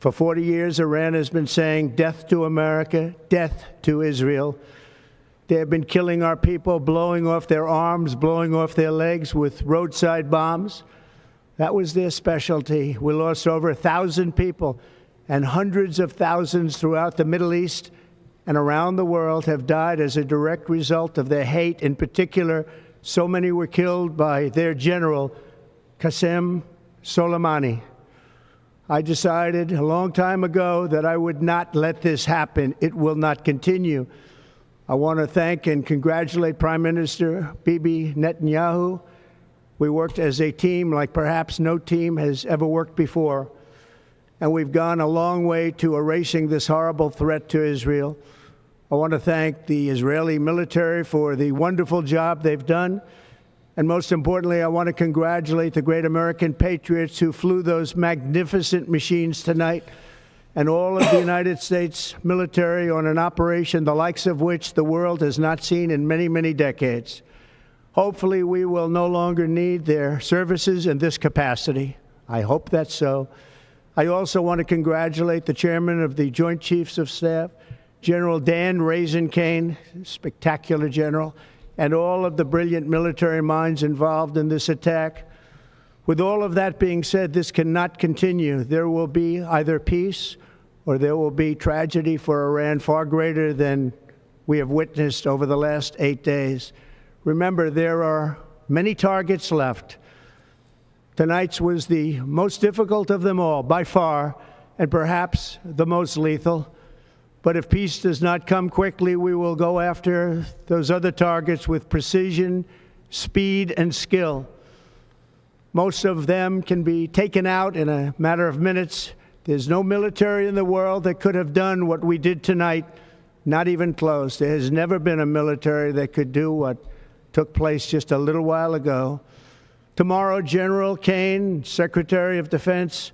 For 40 years, Iran has been saying death to America, death to Israel. They have been killing our people, blowing off their arms, blowing off their legs with roadside bombs. That was their specialty. We lost over 1,000 people, and hundreds of thousands throughout the Middle East and around the world have died as a direct result of their hate. In particular, so many were killed by their general, Qasem Soleimani. I decided a long time ago that I would not let this happen. It will not continue. I want to thank and congratulate Prime Minister Bibi Netanyahu. We worked as a team like perhaps no team has ever worked before. And we've gone a long way to erasing this horrible threat to Israel. I want to thank the Israeli military for the wonderful job they've done. And most importantly, I want to congratulate the great American patriots who flew those magnificent machines tonight, and all of the United States military on an operation the likes of which the world has not seen in many, many decades. Hopefully, we will no longer need their services in this capacity. I hope that's so. I also want to congratulate the chairman of the Joint Chiefs of Staff, General Dan Raisin-Kane, spectacular general, and all of the brilliant military minds involved in this attack. With all of that being said, this cannot continue. There will be either peace or there will be tragedy for Iran far greater than we have witnessed over the last 8 days. Remember, there are many targets left. Tonight's was the most difficult of them all, by far, and perhaps the most lethal. But if peace does not come quickly, we will go after those other targets with precision, speed, and skill. Most of them can be taken out in a matter of minutes. There's no military in the world that could have done what we did tonight Not even close. There has never been a military that could do what took place just a little while ago. Tomorrow, General Kane, Secretary of Defense,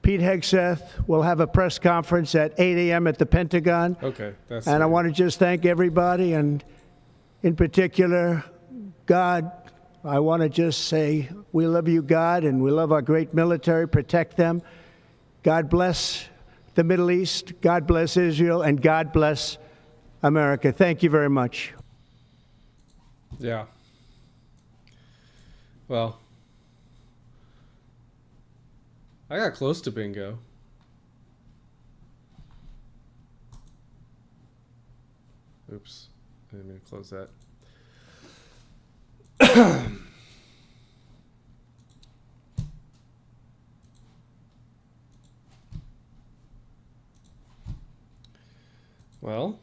Pete Hegseth will have a press conference at 8 a.m. at the Pentagon. Okay. And I want to just thank everybody, and in particular, God. I want to just say we love you, God, and we love our great military. Protect them. God bless the Middle East. God bless Israel, and God bless America. Thank you very much. Yeah. Well, I got close to bingo. Oops. I didn't mean to close that. Well,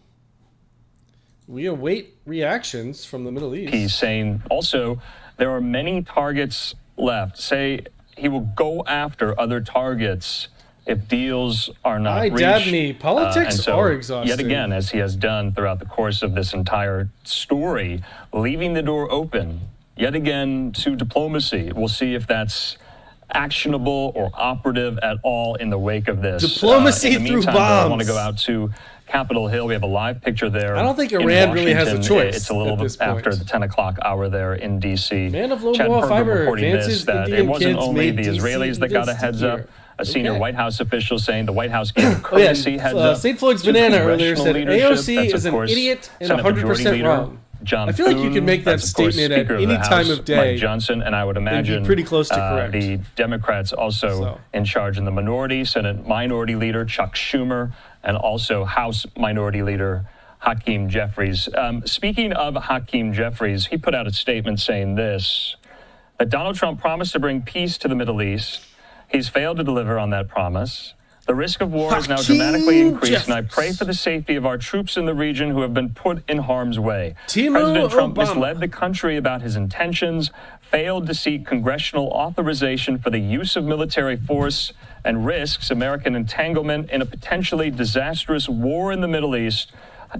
we await reactions from the Middle East. He's saying also there are many targets left. Say he will go after other targets if deals are not reached. Dabney, politics are exhausting. Yet again, as he has done throughout the course of this entire story, leaving the door open, yet again, to diplomacy. We'll see if that's actionable or operative at all in the wake of this. Diplomacy in the through meantime, bombs. I want to go out to Capitol Hill. We have a live picture there. I don't think Iran really has a choice. It's a little bit after the 10 o'clock hour there in D.C. Man of low Chad moral Pergram fiber reporting advances this, that Indian it wasn't kids only made the DC Israelis that got a heads up. A senior White House official saying the White House gave a courtesy heads up. St. Floyd's Banana earlier said AOC is an idiot and 100% wrong. John I feel like you can make that statement at any time of day. Mike Johnson, and I would imagine be pretty close to correct. The Democrats also in charge in the minority, Senate Minority Leader Chuck Schumer, and also House Minority Leader Hakeem Jeffries. Speaking of Hakeem Jeffries, he put out a statement saying this, that Donald Trump promised to bring peace to the Middle East. He's failed to deliver on that promise. The risk of war is now dramatically increased, and I pray for the safety of our troops in the region who have been put in harm's way. President Trump misled the country about his intentions, failed to seek congressional authorization for the use of military force, and risks American entanglement in a potentially disastrous war in the Middle East.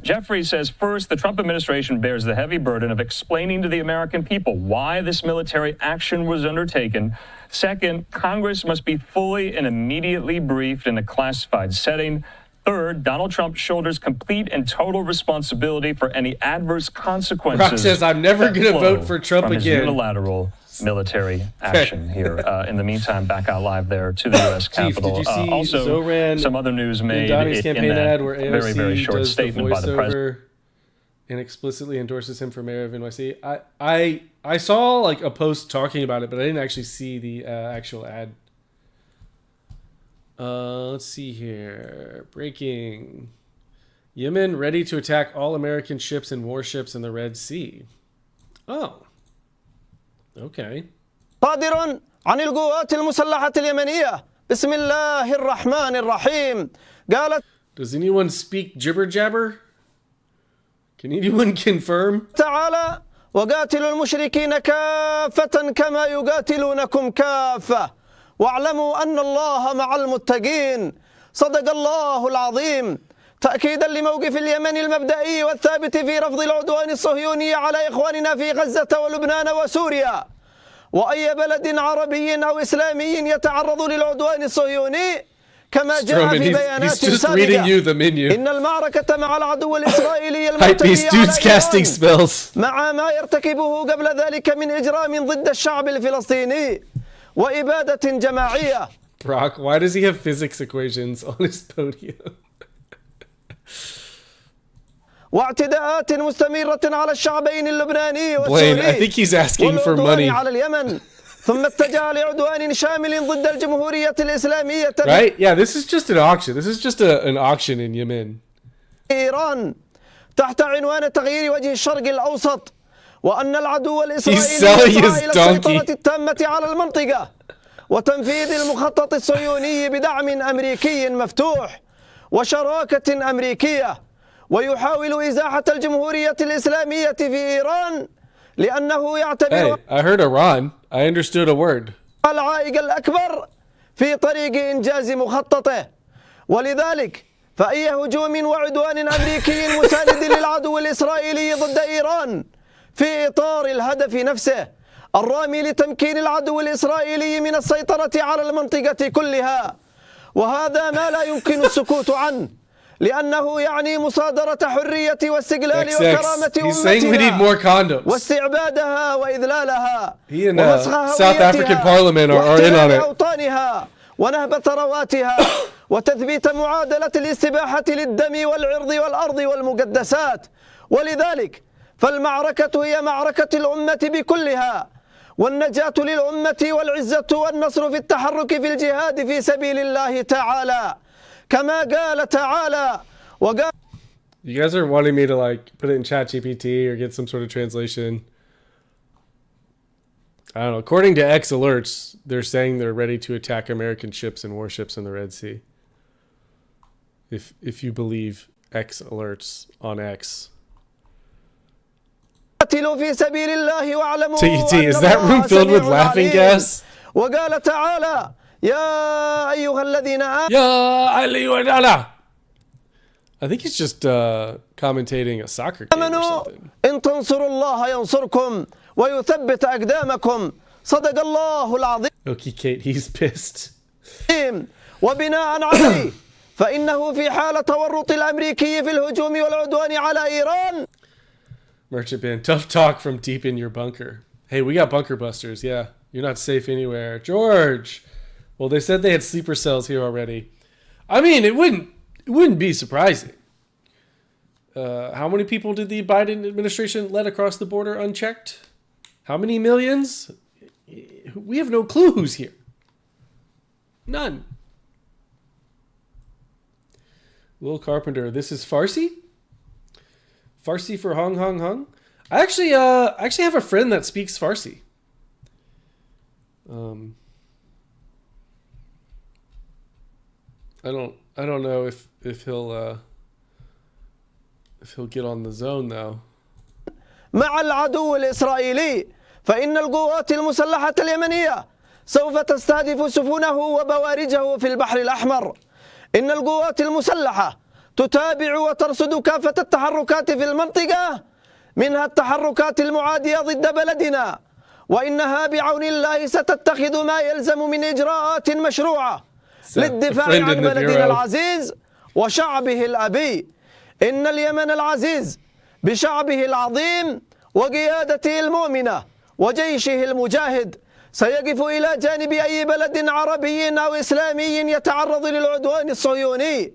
Jeffrey says, first, the Trump administration bears the heavy burden of explaining to the American people why this military action was undertaken. Second, Congress must be fully and immediately briefed in a classified setting. Third, Donald Trump shoulders complete and total responsibility for any adverse consequences. Brock says, I'm never going to vote for Trump from again. His unilateral military action here. In the meantime, back out live there to the U.S. Capitol. Did you see also, Zoran some other news made Donnie's in campaign that ad where AOC very, very short does statement the by the president. and explicitly endorses him for mayor of NYC. I saw like a post talking about it, but I didn't actually see the actual ad. Let's see here. Breaking. Yemen ready to attack all American ships and warships in the Red Sea. Oh. Okay. صادر عن القوات المسلحة اليمنية بسم الله الرحمن الرحيم قالت. Does anyone speak jibber jabber? Can anyone confirm? تعالى وقاتلوا المشركين كافة كما يقاتلونكم كافة واعلموا أن الله مع المتقين صدق الله العظيم تأكيدا لموقف اليمن المبدئي والثابت في رفض العدوان الصهيوني على إخواننا في غزة ولبنان وسوريا وأي بلد عربي أو إسلامي يتعرض للعدوان الصهيوني كما جاء في بيانات سابقة إن المعركة مع العدو الإسرائيلي المرتدي على إيران مع ما يرتكبه قبل ذلك من إجرام ضد الشعب الفلسطيني وإبادة جماعية. Brock, why does he have physics equations on his podium? واعتداءات مستمرة على الشعبين اللبناني والسوري. I think he's asking for money. على اليمن ثم اتجه لعدوان شامل ضد الجمهورية الإسلامية. Right? Yeah, this is just an auction. This is just an auction in Yemen. إيران تحت عنوان تغيير وجه الشرق الأوسط وأن العدو الإسرائيلي يسعى إلى السيطرة التامة على المنطقة وتنفيذ المخطط الصهيوني بدعم أمريكي مفتوح وشراكة أمريكية ويحاول إزاحة الجمهورية الإسلامية في إيران لأنه يعتبر Hey, I heard Iran. I understood a word. العائق الأكبر في طريق إنجاز مخططه ولذلك فأي هجوم وعدوان أمريكي مساند للعدو الإسرائيلي ضد إيران في إطار الهدف نفسه الرامي لتمكين العدو الإسرائيلي من السيطرة على المنطقة كلها، وهذا ما لا يمكن السكوت عنه لأنه يعني مصادرة حرية واستقلال وكرامة أمتنا واستعبادها وإذلالها ومسخ هويتها أوطانها ونهب ثرواتها وتثبيت معادلة الاستباحة للدم والعرض والأرض والمقدسات. ولذلك فالمعركة هي معركة الأمة بكلها، والنجاة للأمة والعزة والنصر في التحرك في الجهاد في سبيل الله تعالى كما قال تعالى وقال. You guys are wanting me to like put it in ChatGPT or get some sort of translation. I don't know. According to X alerts, they're saying they're ready to attack American ships and warships in the Red Sea. If you believe X alerts on X. في سبيل الله واعلموا is that room filled with laughing gas? وقال تعالى يا أيها الذين آمنوا. I think he's just commentating a soccer game or something. إن تنصروا الله ينصركم ويثبت أقدامكم صدق الله العظيم. Okay, Kate, he's pissed. وبناء عليه فإنه في حال تورط الأمريكي في الهجوم والعدوان على إيران. Merchant Band, tough talk from deep in your bunker. Hey, we got bunker busters. Yeah, you're not safe anywhere. George. Well, they said they had sleeper cells here already. I mean, it wouldn't be surprising. How many people did the Biden administration let across the border unchecked? How many millions? We have no clue who's here. None. Will Carpenter, this is Farsi? Farsi for Hong Hong Hong? I actually have a friend that speaks Farsi. I don't know if he'll get on the zone though. مع العدو الإسرائيلي فإن القوات المسلحة اليمنية سوف تستهدف سفنه وبوارجه في البحر الأحمر. إن القوات المسلحة تتابع وترصد كافة التحركات في المنطقة منها التحركات المعادية ضد بلدنا، وإنها بعون الله ستتخذ ما يلزم من إجراءات مشروعة للدفاع عن بلدنا العزيز وشعبه الأبي. إن اليمن العزيز بشعبه العظيم وقيادته المؤمنة وجيشه المجاهد سيقف إلى جانب أي بلد عربي أو إسلامي يتعرض للعدوان الصهيوني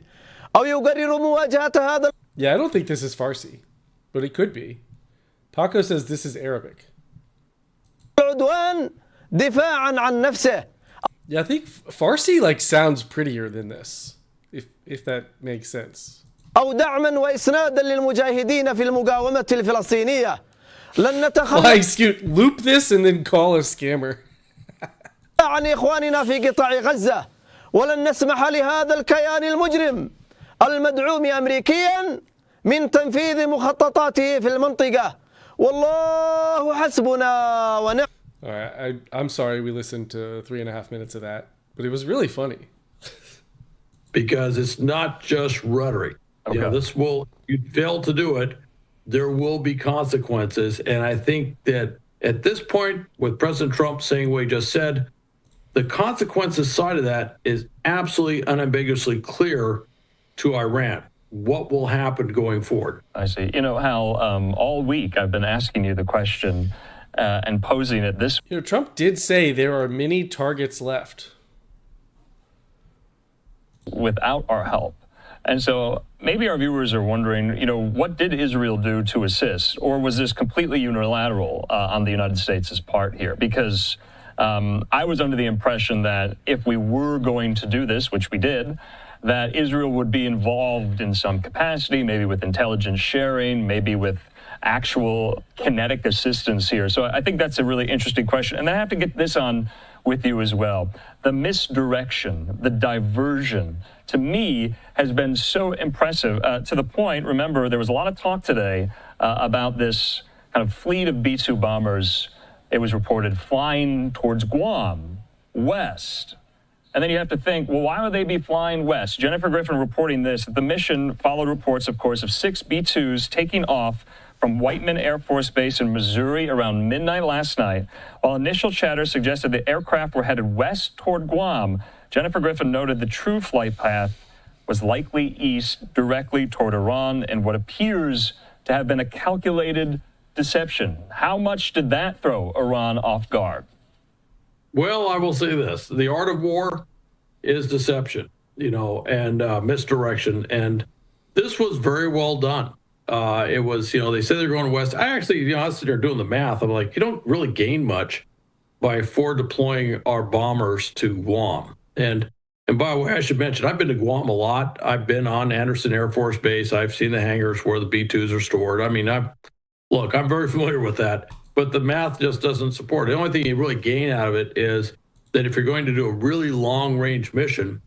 أو يقرر مواجهة هذا. Yeah, I don't think this is Farsi, but it could be. Paco says this is Arabic. العدوان دفاعا عن نفسه. Yeah, I think Farsi like sounds prettier than this, if that makes sense. أو دعما وإسنادا للمجاهدين في المقاومة الفلسطينية. لن نتخلص. Loop this and then call a scammer. عن إخواننا في قطاع غزة، ولن نسمح لهذا الكيان المجرم المدعوم أمريكيا من تنفيذ مخططاته في المنطقة. والله حسبنا ونعم. All right, I'm sorry we listened to 3.5 minutes of that, but it was really funny. Because it's not just rhetoric. Okay. You know, you fail to do it, there will be consequences. And I think that at this point, with President Trump saying what he just said, the consequences side of that is absolutely unambiguously clear to Iran. What will happen going forward? I see. You know, Hal, all week I've been asking you the question and posing it this. You know, Trump did say there are many targets left without our help. And so maybe our viewers are wondering, you know, what did Israel do to assist? Or was this completely unilateral on the United States' part here? Because I was under the impression that if we were going to do this, which we did, that Israel would be involved in some capacity, maybe with intelligence sharing, maybe with actual kinetic assistance here. So I think that's a really interesting question. And I have to get this on with you as well. The misdirection, the diversion, to me, has been so impressive to the point, remember, there was a lot of talk today about this kind of fleet of B-2 bombers, it was reported, flying towards Guam, west. And then you have to think, well, why would they be flying west? Jennifer Griffin reporting this. The mission followed reports, of course, of 6 B-2s taking off from Whiteman Air Force Base in Missouri around midnight last night. While initial chatter suggested the aircraft were headed west toward Guam, Jennifer Griffin noted the true flight path was likely east, directly toward Iran, in what appears to have been a calculated deception. How much did that throw Iran off guard? Well, I will say this. The art of war is deception, and misdirection. And this was very well done. It was, they said they're going west. I actually, I was sitting there doing the math. I'm like, you don't really gain much by forward deploying our bombers to Guam. And by the way, I should mention, I've been to Guam a lot. I've been on Anderson Air Force Base. I've seen the hangars where the B-2s are stored. I mean, I'm very familiar with that. But the math just doesn't support it. The only thing you really gain out of it is that if you're going to do a really long-range mission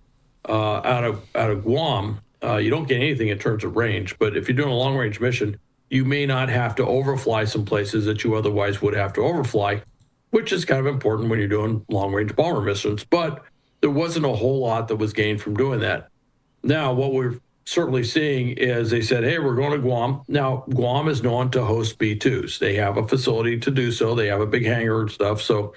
out of Guam, you don't get anything in terms of range. But if you're doing a long-range mission, you may not have to overfly some places that you otherwise would have to overfly, which is kind of important when you're doing long-range bomber missions. But there wasn't a whole lot that was gained from doing that. Now, what we're certainly seeing is they said, hey, we're going to Guam. Now, Guam is known to host B-2s. They have a facility to do so. They have a big hangar and stuff. So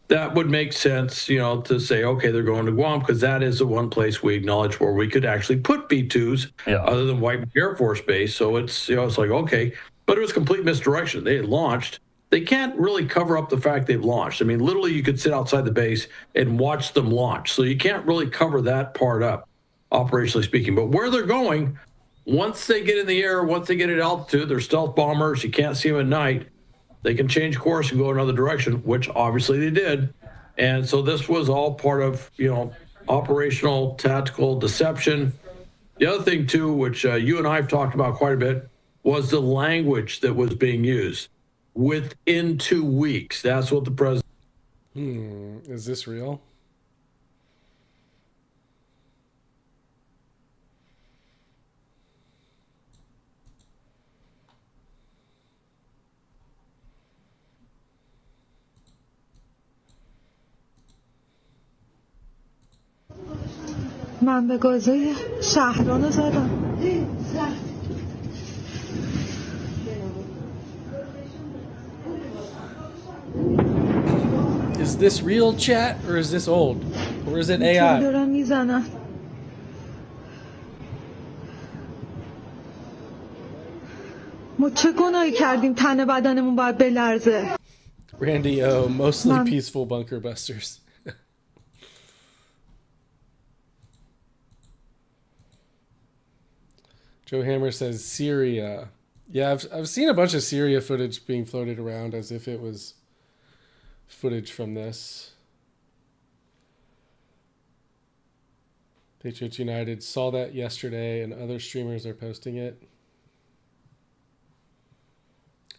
that would make sense, to say, okay, they're going to Guam, because that is the one place we acknowledge where we could actually put B-2s other than White Air Force Base. So it's, it's like, okay, but it was complete misdirection. They had launched. They can't really cover up the fact they've launched. I mean, literally you could sit outside the base and watch them launch. So you can't really cover that part up, operationally speaking. But where they're going, once they get in the air, once they get at altitude, they're stealth bombers. You can't see them at night. They can change course and go another direction, which obviously they did. And so this was all part of, operational, tactical deception. The other thing, too, which you and I have talked about quite a bit, was the language that was being used. Within 2 weeks. That's what the president... Is this real? من به گازوی شهرانو زدم. Is this real, chat, or is this old? Or is it AI? دارن میزنن. ما چه گناهی کردیم تن بدنمون باید بلرزه؟ Randy O, mostly peaceful bunker busters. Joe Hammer says Syria. Yeah, I've seen a bunch of Syria footage being floated around as if it was footage from this. Patriots United saw that yesterday, and other streamers are posting it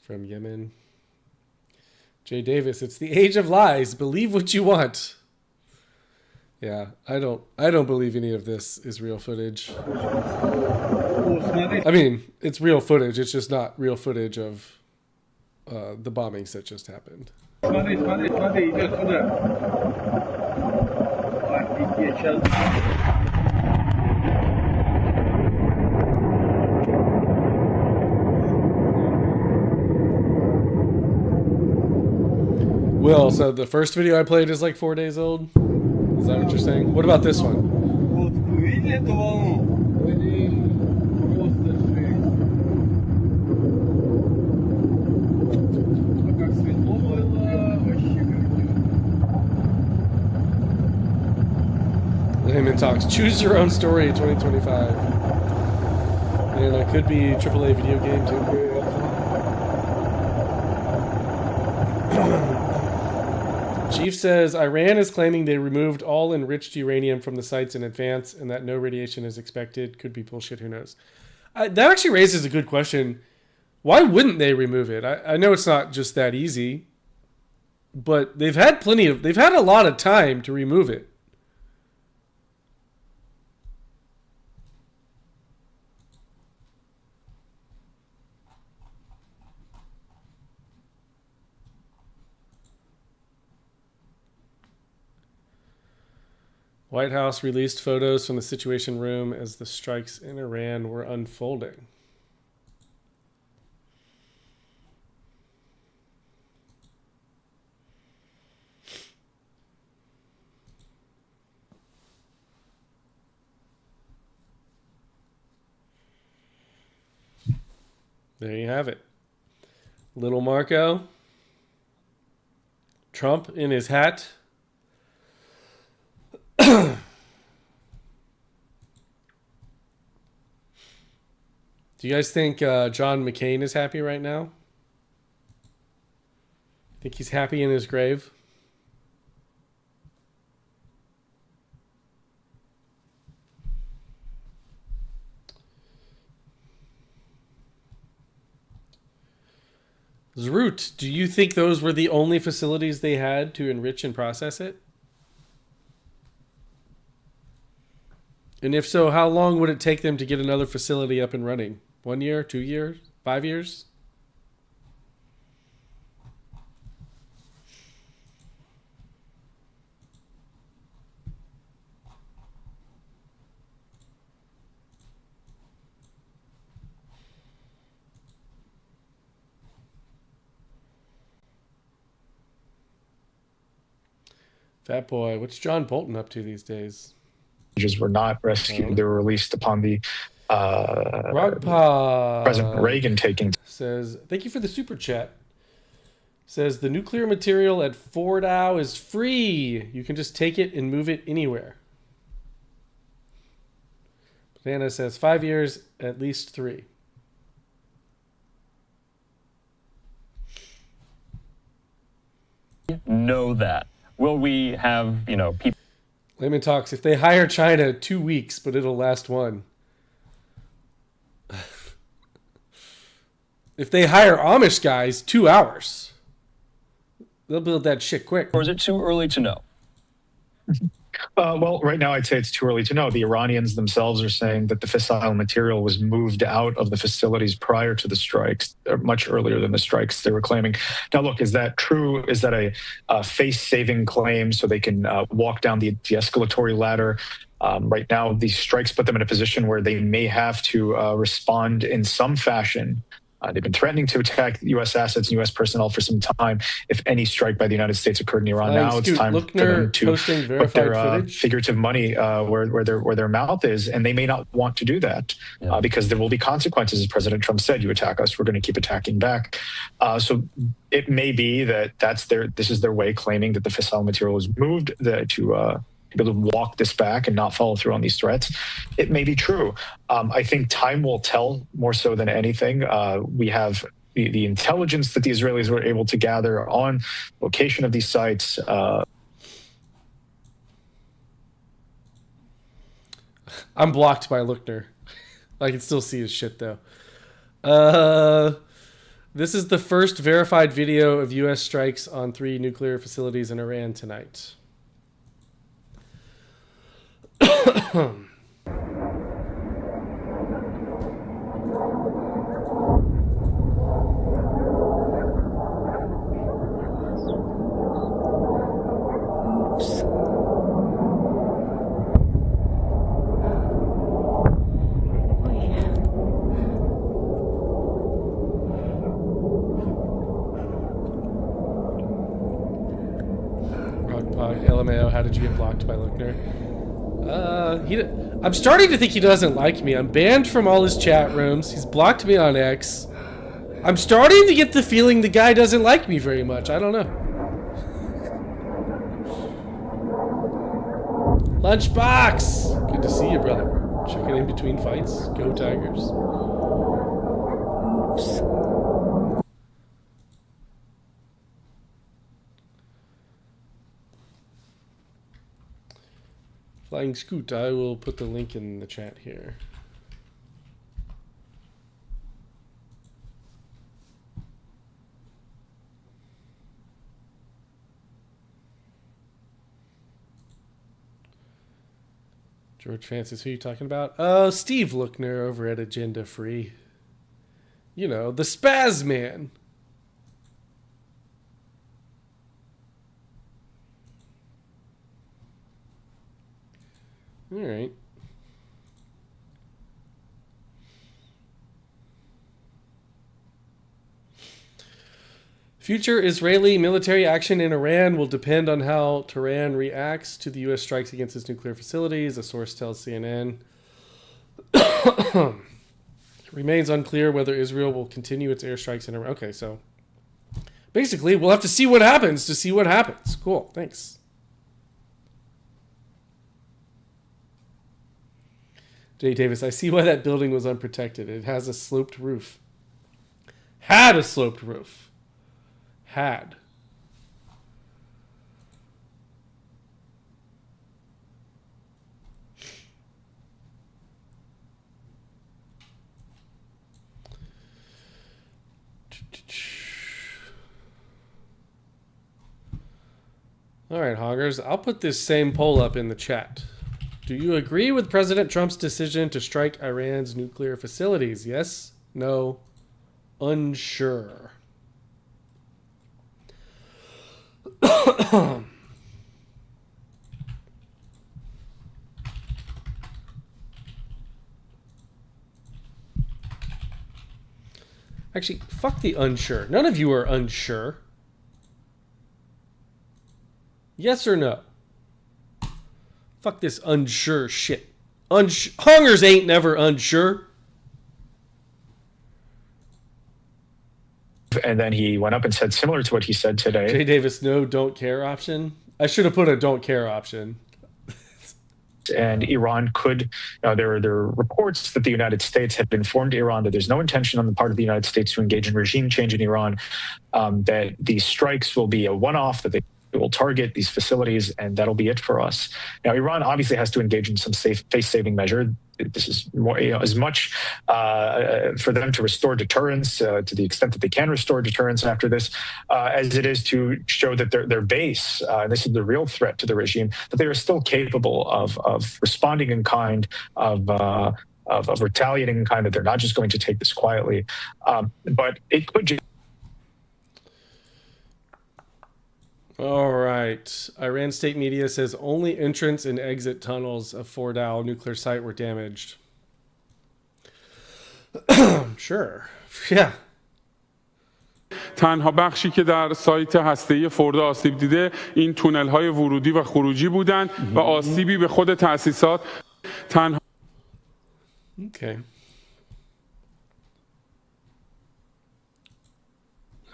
from Yemen. Jay Davis, it's the age of lies. Believe what you want. Yeah, I don't believe any of this is real footage. I mean, it's real footage. It's just not real footage of the bombings that just happened. Will, so the first video I played is like 4 days old? Is that what you're saying? What about this one? Layman Talks. Choose your own story 2025. And it could be AAA video game too. Chief says Iran is claiming they removed all enriched uranium from the sites in advance and that no radiation is expected. Could be bullshit. Who knows? That actually raises a good question. Why wouldn't they remove it? I know it's not just that easy, but they've had a lot of time to remove it. White House released photos from the Situation Room as the strikes in Iran were unfolding. There you have it. Little Marco. Trump in his hat. Do you guys think John McCain is happy right now? Think he's happy in his grave? Zroot, do you think those were the only facilities they had to enrich and process it? And if so, how long would it take them to get another facility up and running? 1 year, 2 years, 5 years? Fat boy, what's John Bolton up to these days? Were not rescued. They were released upon the President Reagan taking. Says, thank you for the super chat. Says, the nuclear material at Fordow is free. You can just take it and move it anywhere. Banana says 5 years, at least 3. Know that. Will we have, people? Layman talks, if they hire China, 2 weeks, but it'll last 1. If they hire Amish guys, 2 hours. They'll build that shit quick. Or is it too early to know? Well, right now I'd say it's too early to know. The Iranians themselves are saying that the fissile material was moved out of the facilities prior to the strikes, or much earlier than the strikes they were claiming. Now, look, is that true? Is that a face-saving claim so they can walk down the de-escalatory ladder? Right now, these strikes put them in a position where they may have to respond in some fashion. They've been threatening to attack U.S. assets and U.S. personnel for some time. If any strike by the United States occurred in Iran now, it's time for them to put their figurative money where their mouth is, and they may not want to do that because there will be consequences. As President Trump said, you attack us, we're going to keep attacking back. So it may be that this is their way, claiming that the fissile material is moved to be able to walk this back and not follow through on these threats. It may be true. I think time will tell more so than anything. We have the intelligence that the Israelis were able to gather on location of these sites. I'm blocked by Lookner. I can still see his shit though. This is the first verified video of U.S. strikes on 3 nuclear facilities in Iran tonight. LMAO, how did you get blocked by Lookner? I'm starting to think he doesn't like me. I'm banned from all his chat rooms. He's blocked me on X. I'm starting to get the feeling the guy doesn't like me very much. I don't know. Lunchbox! Good to see you, brother. Checking in between fights. Go Tigers. Flying Scoot, I will put the link in the chat here. George Francis, who are you talking about? Oh, Steve Lookner over at Agenda Free. You know, the Spaz Man. All right. Future Israeli military action in Iran will depend on how Tehran reacts to the U.S. strikes against its nuclear facilities, a source tells CNN. It remains unclear whether Israel will continue its airstrikes in Iran. Okay, so basically, we'll have to see what happens to see what happens. Cool, thanks. Jay Davis, I see why that building was unprotected. It has a sloped roof. Had a sloped roof. Had. All right, Hoggers, I'll put this same poll up in the chat. Do you agree with President Trump's decision to strike Iran's nuclear facilities? Yes? No? Unsure? Actually, fuck the unsure. None of you are unsure. Yes or no? Fuck this unsure shit. Hungers ain't never unsure. And then he went up and said similar to what he said today. Jay Davis, no don't care option. I should have put a don't care option. And Iran could, there are reports that the United States had informed Iran that there's no intention on the part of the United States to engage in regime change in Iran, that these strikes will be a one-off, that they will target these facilities, and that'll be it for us. Now, Iran obviously has to engage in some face-saving measure. This is more, as much for them to restore deterrence to the extent that they can restore deterrence after this, as it is to show that their base, and this is the real threat to the regime, that they are still capable of responding in kind, of retaliating in kind, that they're not just going to take this quietly. But it could. All right. Iran state media says only entrance and exit tunnels of Fordow nuclear site were damaged. Sure. Yeah. تنها بخشی که در سایت هسته‌ای فوردو آسیب دیده این تونل‌های ورودی و خروجی بودند و آسیبی به خود تأسیسات تنها. Okay.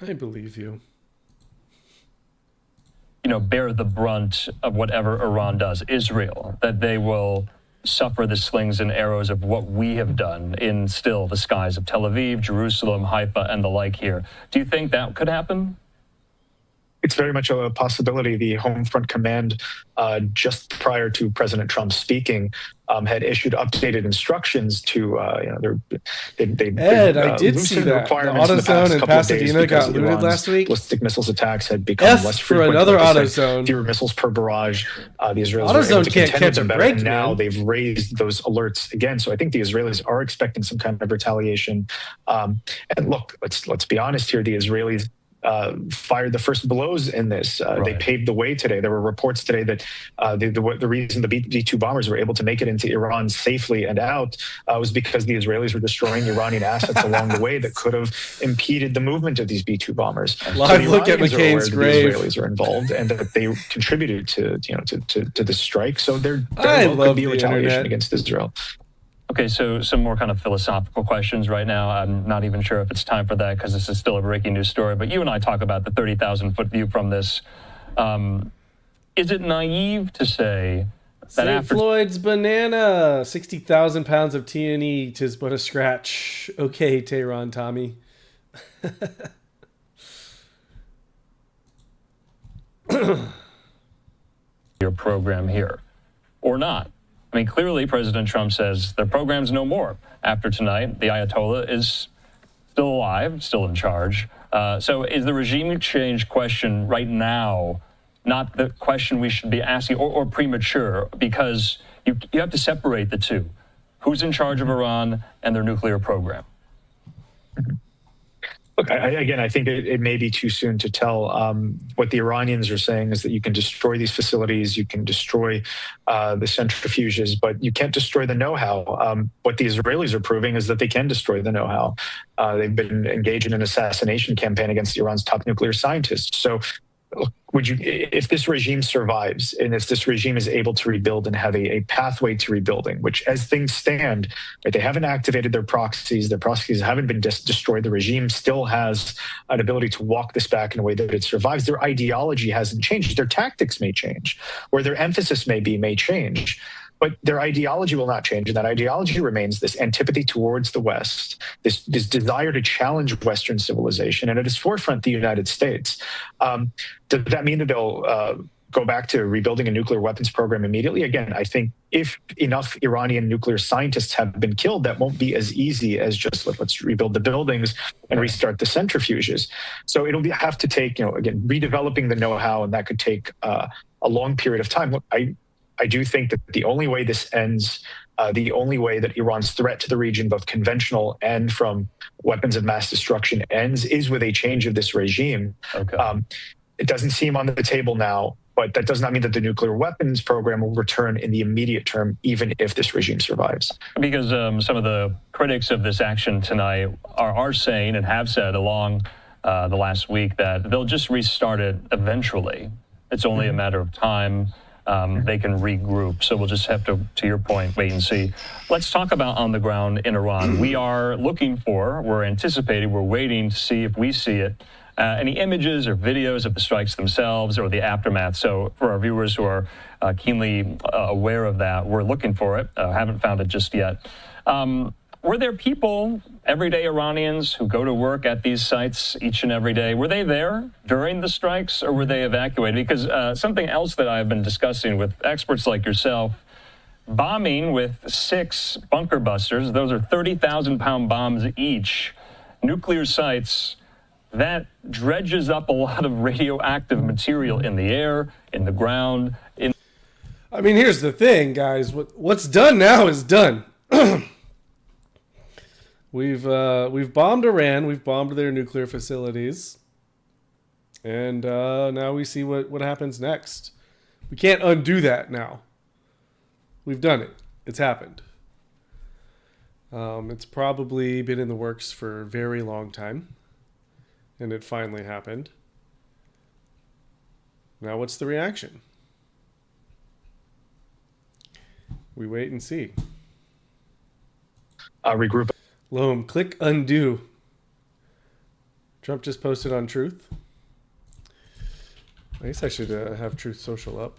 I believe you. Bear the brunt of whatever Iran does, Israel, that they will suffer the slings and arrows of what we have done in still the skies of Tel Aviv, Jerusalem, Haifa, and the like here. Do you think that could happen? It's very much a possibility. The Home Front Command, just prior to President Trump speaking, had issued updated instructions to, Ed, I did see that. The AutoZone in Pasadena got looted last week. Ballistic missiles attacks had become less frequent. For another AutoZone. Fewer missibles per barrage. The Israelis AutoZone can't catch a break, and now they've raised those alerts again. So I think the Israelis are expecting some kind of retaliation. And look, let's be honest here. The Israelis fired the first blows in this. They paved the way today. There were reports today that the reason the B-2 bombers were able to make it into Iran safely and out was because the Israelis were destroying Iranian assets along the way that could have impeded the movement of these B-2 bombers. Live so look at McCain's grave. The Israelis are involved and that they contributed to the strike. So there could be retaliation against Israel. Okay, so some more kind of philosophical questions right now. I'm not even sure if it's time for that because this is still a breaking news story. But you and I talk about the 30,000-foot view from this. Is it naive to say that after Floyd's banana, 60,000 pounds of T&E, 'tis but a scratch. Okay, Tehran, Tommy. Your program here, or not? I mean, clearly, President Trump says their program's no more. After tonight, the Ayatollah is still alive, still in charge. So is the regime change question right now not the question we should be asking, or premature? Because you have to separate the two. Who's in charge of Iran and their nuclear program? Look, I think it may be too soon to tell. What the Iranians are saying is that you can destroy these facilities, you can destroy the centrifuges, but you can't destroy the know-how. What the Israelis are proving is that they can destroy the know-how. They've been engaged in an assassination campaign against Iran's top nuclear scientists. So if this regime survives and if this regime is able to rebuild and have a pathway to rebuilding, which as things stand, right, they haven't activated their proxies haven't been destroyed, the regime still has an ability to walk this back in a way that it survives. Their ideology hasn't changed. Their tactics may change, where their emphasis may change. But their ideology will not change, and that ideology remains this antipathy towards the West, this desire to challenge Western civilization, and at its forefront, the United States. Does that mean that they'll go back to rebuilding a nuclear weapons program immediately? Again, I think if enough Iranian nuclear scientists have been killed, that won't be as easy as just let's rebuild the buildings and restart the centrifuges. So it'll have to take, again, redeveloping the know-how, and that could take a long period of time. I do think that the only way this ends, the only way that Iran's threat to the region, both conventional and from weapons of mass destruction, ends is with a change of this regime. Okay. It doesn't seem on the table now, but that does not mean that the nuclear weapons program will return in the immediate term, even if this regime survives. Because some of the critics of this action tonight are saying and have said along the last week that they'll just restart it eventually. It's only a matter of time. They can regroup. So we'll just have to your point, wait and see. Let's talk about on the ground in Iran. We're anticipating, we're waiting to see if we see it. Any images or videos of the strikes themselves or the aftermath. So for our viewers who are keenly aware of that, we're looking for it. Haven't found it just yet. Were there people, everyday Iranians, who go to work at these sites each and every day? Were they there during the strikes, or were they evacuated? Because something else that I've been discussing with experts like yourself, bombing with 6 bunker busters, those are 30,000-pound bombs each, nuclear sites, that dredges up a lot of radioactive material in the air, in the ground. I mean, here's the thing, guys. What's done now is done. We've bombed Iran. We've bombed their nuclear facilities, and now we see what happens next. We can't undo that now. We've done it. It's happened. It's probably been in the works for a very long time, and it finally happened. Now, what's the reaction? We wait and see. Regroup. Loam, click undo. Trump just posted on Truth. I guess I should have Truth Social up.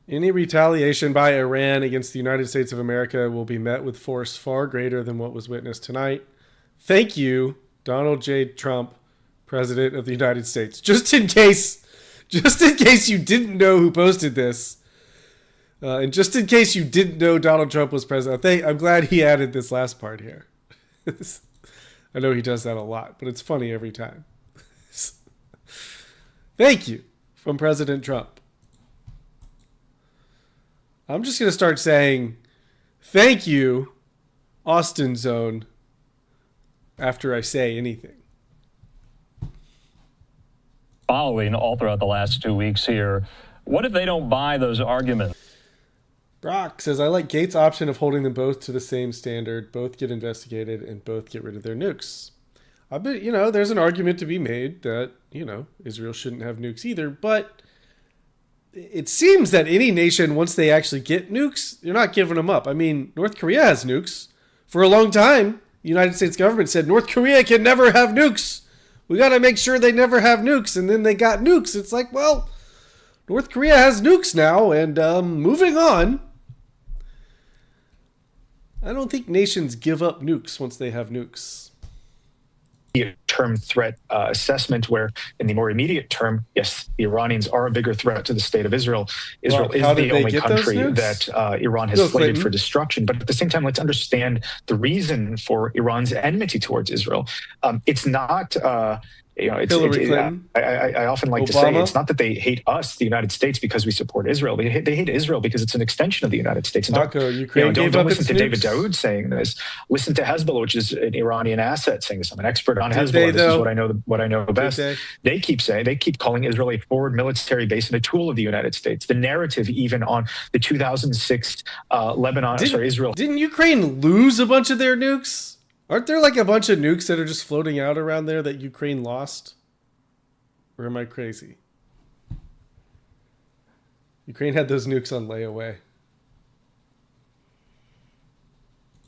Any retaliation by Iran against the United States of America will be met with force far greater than what was witnessed tonight. Thank you, Donald J. Trump, President of the United States. Just in case you didn't know who posted this, and just in case you didn't know Donald Trump was president, I'm glad he added this last part here. I know he does that a lot, but it's funny every time. Thank you from President Trump. I'm just going to start saying thank you, Austin Zone, after I say anything. Following all throughout the last 2 weeks here, what if they don't buy those arguments? Brock says, I like Gates' option of holding them both to the same standard. Both get investigated and both get rid of their nukes. I bet, there's an argument to be made that, Israel shouldn't have nukes either. But it seems that any nation, once they actually get nukes, you're not giving them up. I mean, North Korea has nukes. For a long time, the United States government said North Korea can never have nukes. We got to make sure they never have nukes. And then they got nukes. It's like, well, North Korea has nukes now. And moving on. I don't think nations give up nukes once they have nukes. Term threat assessment, where in the more immediate term, yes, the Iranians are a bigger threat to the state of Israel. Israel is the only country that Iran has slated for destruction. But at the same time, let's understand the reason for Iran's enmity towards Israel. It's not Hillary Clinton. I often like to say it's not that they hate us, the United States, because we support Israel. They hate Israel because it's an extension of the United States. And Ukraine don't listen to David Daoud saying this. Listen to Hezbollah, which is an Iranian asset, saying this. I'm an expert on Hezbollah. This is what I know best. They keep calling Israel a forward military base and a tool of the United States. The narrative, even on the 2006 Israel. Didn't Ukraine lose a bunch of their nukes? Aren't there like a bunch of nukes that are just floating out around there that Ukraine lost? Or am I crazy? Ukraine had those nukes on layaway.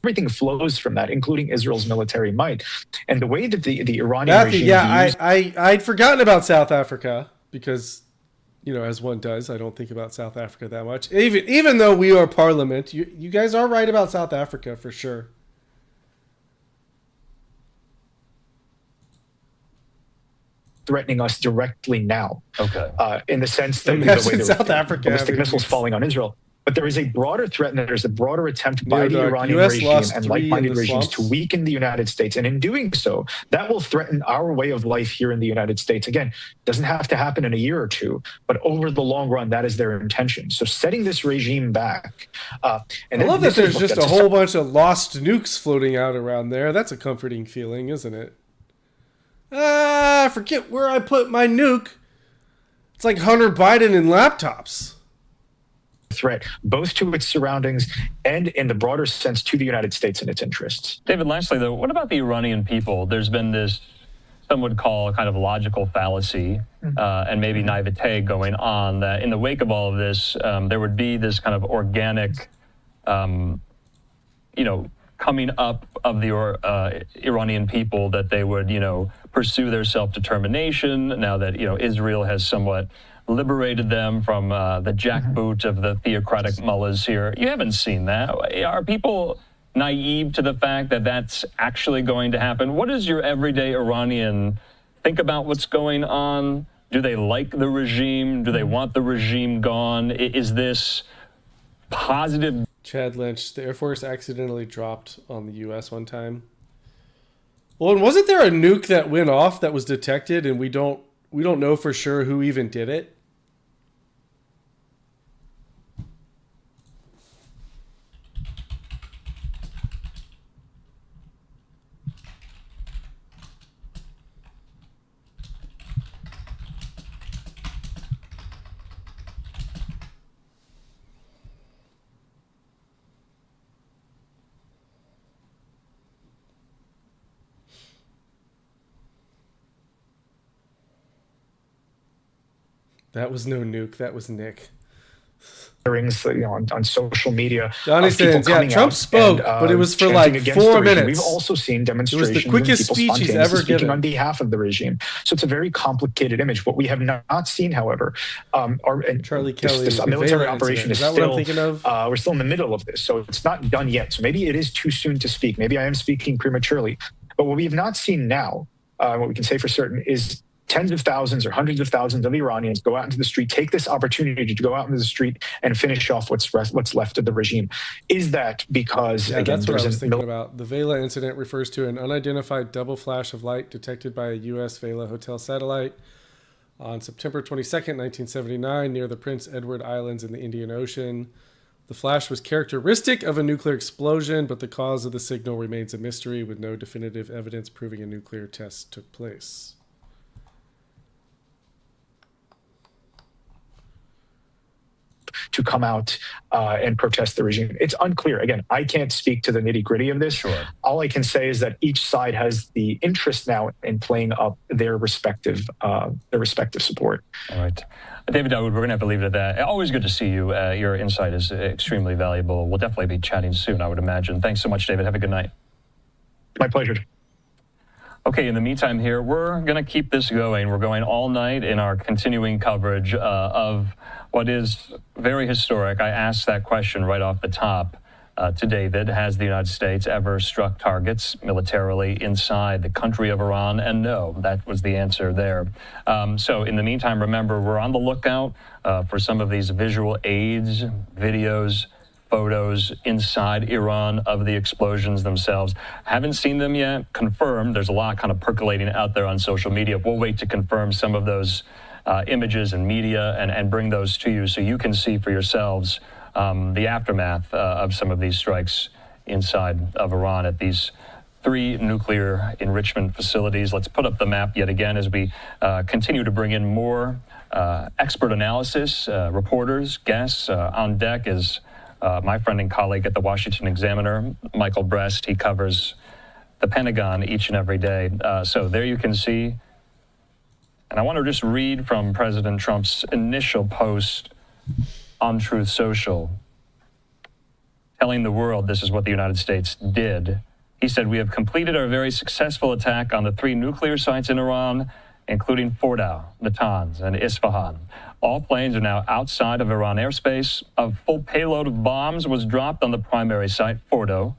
Everything flows from that, including Israel's military might. And the way that the Iranian regime I'd forgotten about South Africa because, as one does, I don't think about South Africa that much. Even though we are parliament, you guys are right about South Africa for sure. Threatening us directly now. Okay. In the sense that South Africa ballistic missiles falling on Israel. But there is a broader threat, and there's a broader attempt by the Iranian regime and like-minded regimes to weaken the United States. And in doing so, that will threaten our way of life here in the United States. Again, it doesn't have to happen in a year or two, but over the long run, that is their intention. So setting this regime back. And I love that there's just a whole bunch of lost nukes floating out around there. That's a comforting feeling, isn't it? I forget where I put my nuke. It's like Hunter Biden and laptops. Threat, both to its surroundings and in the broader sense to the United States and its interests. David, lastly, though, what about the Iranian people? There's been this, some would call a kind of logical fallacy and maybe naivete going on that in the wake of all of this, there would be this kind of organic, coming up of the Iranian people that they would, pursue their self-determination now that, Israel has somewhat liberated them from the jackboot of the theocratic mullahs here. You haven't seen that. Are people naive to the fact that that's actually going to happen? What does your everyday Iranian think about what's going on? Do they like the regime? Do they want the regime gone? Is this positive? Chad Lynch, the Air Force accidentally dropped on the U.S. one time. Well, and wasn't there a nuke that went off that was detected and we don't know for sure who even did it? That was no nuke. That was Nick. On social media. Johnny says, Trump spoke, but it was for like 4 minutes. We've also seen demonstrations. It was the quickest speech he's ever given on behalf of the regime. So it's a very complicated image. What we have not seen, however, Charlie Kelly, this military operation is still. What I'm thinking of? We're still in the middle of this, so it's not done yet. So maybe it is too soon to speak. Maybe I am speaking prematurely. But what we have not seen now, what we can say for certain, is tens of thousands or hundreds of thousands of Iranians go out into the street, take this opportunity to go out into the street and finish off what's left of the regime. Is that because, again, that's what I was thinking about. The Vela incident refers to an unidentified double flash of light detected by a U.S. Vela hotel satellite on September 22nd, 1979, near the Prince Edward Islands in the Indian Ocean. The flash was characteristic of a nuclear explosion, but the cause of the signal remains a mystery, with no definitive evidence proving a nuclear test took place. To come out and protest the regime. It's unclear. Again, I can't speak to the nitty-gritty of this. Sure. All I can say is that each side has the interest now in playing up their respective support. All right. David Daoud, we're going to have to leave it at that. Always good to see you. Your insight is extremely valuable. We'll definitely be chatting soon, I would imagine. Thanks so much, David. Have a good night. My pleasure. Okay, in the meantime here, we're going to keep this going. We're going all night in our continuing coverage of what is very historic. I asked that question right off the top to David. Has the United States ever struck targets militarily inside the country of Iran? And no, that was the answer there. So in the meantime, remember, we're on the lookout for some of these visual aids, videos, photos inside Iran of the explosions themselves. Haven't seen them yet confirmed. There's a lot kind of percolating out there on social media. We'll wait to confirm some of those images and media and bring those to you so you can see for yourselves the aftermath of some of these strikes inside of Iran at these 3 nuclear enrichment facilities. Let's put up the map yet again as we continue to bring in more expert analysis, reporters, guests. On deck is my friend and colleague at the Washington Examiner, Michael Brest. He covers the Pentagon each and every day. So there you can see. And I want to just read from President Trump's initial post on Truth Social, telling the world this is what the United States did. He said, "We have completed our very successful attack on the 3 nuclear sites in Iran, including Fordow, Natanz, and Isfahan. All planes are now outside of Iran airspace. A full payload of bombs was dropped on the primary site, Fordow.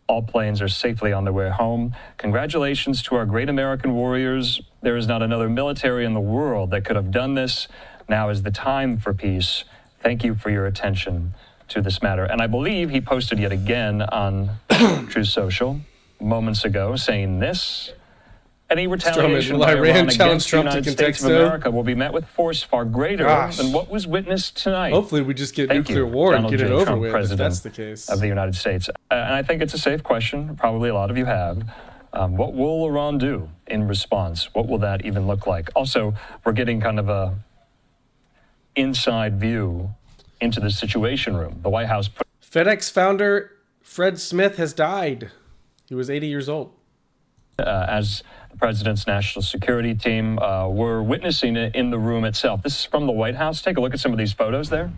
All planes are safely on their way home. Congratulations to our great American warriors. There is not another military in the world that could have done this. Now is the time for peace. Thank you for your attention to this matter." And I believe he posted yet again on Truth Social moments ago saying this: "Any retaliation by Iran against the United States of America will be met with force far greater than what was witnessed tonight." Hopefully we just get nuclear war and get it over with, if that's the case. Of the United States. And I think it's a safe question. Probably a lot of you have. What will Iran do in response? What will that even look like? Also, we're getting kind of a inside view into the Situation Room. The White House... FedEx founder Fred Smith has died. He was 80 years old. As the president's national security team were witnessing it in the room itself. This is from the White House. Take a look at some of these photos there.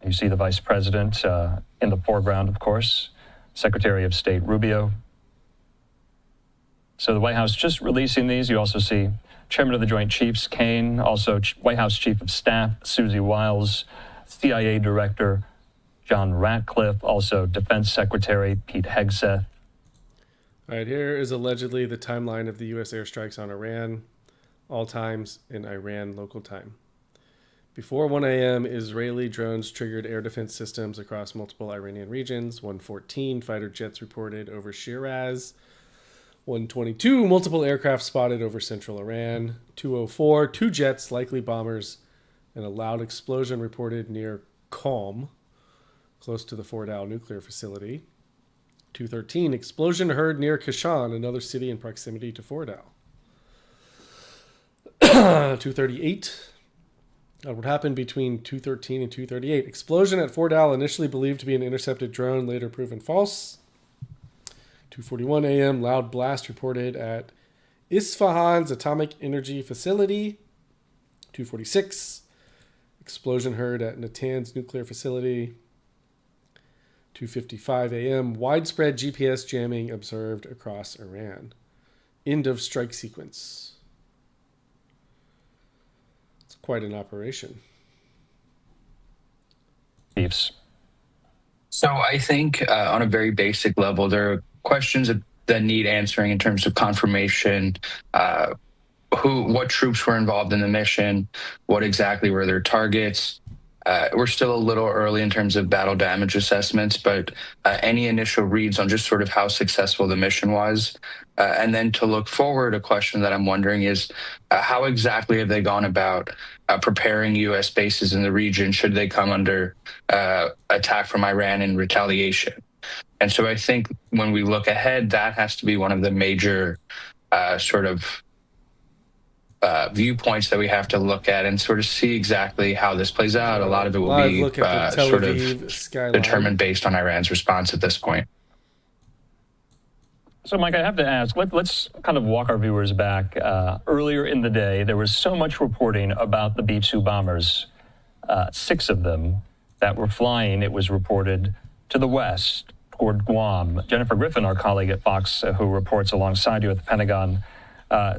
You see the vice president in the foreground, of course, Secretary of State Rubio. So the White House just releasing these. You also see Chairman of the Joint Chiefs, Kane, also White House Chief of Staff, Susie Wiles, CIA Director John Ratcliffe, also Defense Secretary Pete Hegseth. All right, here is allegedly the timeline of the U.S. airstrikes on Iran, all times in Iran local time. Before 1 a.m., Israeli drones triggered air defense systems across multiple Iranian regions. 1:14, fighter jets reported over Shiraz. 1:22, multiple aircraft spotted over central Iran. 2:04, 2 jets, likely bombers, and a loud explosion reported near Qom, close to the Fordow nuclear facility. 2:13, explosion heard near Kashan, another city in proximity to Fordow. 2:38, what happened between 2:13 and 2:38? Explosion at Fordow, initially believed to be an intercepted drone, later proven false. 2:41 a.m., loud blast reported at Isfahan's atomic energy facility. 2:46, explosion heard at Natanz nuclear facility. 2:55 a.m., widespread GPS jamming observed across Iran. End of strike sequence. It's quite an operation. Chiefs. So I think on a very basic level, there are questions that need answering in terms of confirmation, what troops were involved in the mission, what exactly were their targets. We're still a little early in terms of battle damage assessments, but any initial reads on just sort of how successful the mission was. And then to look forward, a question that I'm wondering is how exactly have they gone about preparing U.S. bases in the region should they come under attack from Iran in retaliation? And so I think when we look ahead, that has to be one of the major sort of viewpoints that we have to look at and sort of see exactly how this plays out. A lot of it will be sort of determined based on Iran's response at this point. So, Mike, I have to ask, let's kind of walk our viewers back. Earlier in the day, there was so much reporting about the B-2 bombers, 6 of them that were flying, it was reported, to the west, toward Guam. Jennifer Griffin, our colleague at Fox, who reports alongside you at the Pentagon,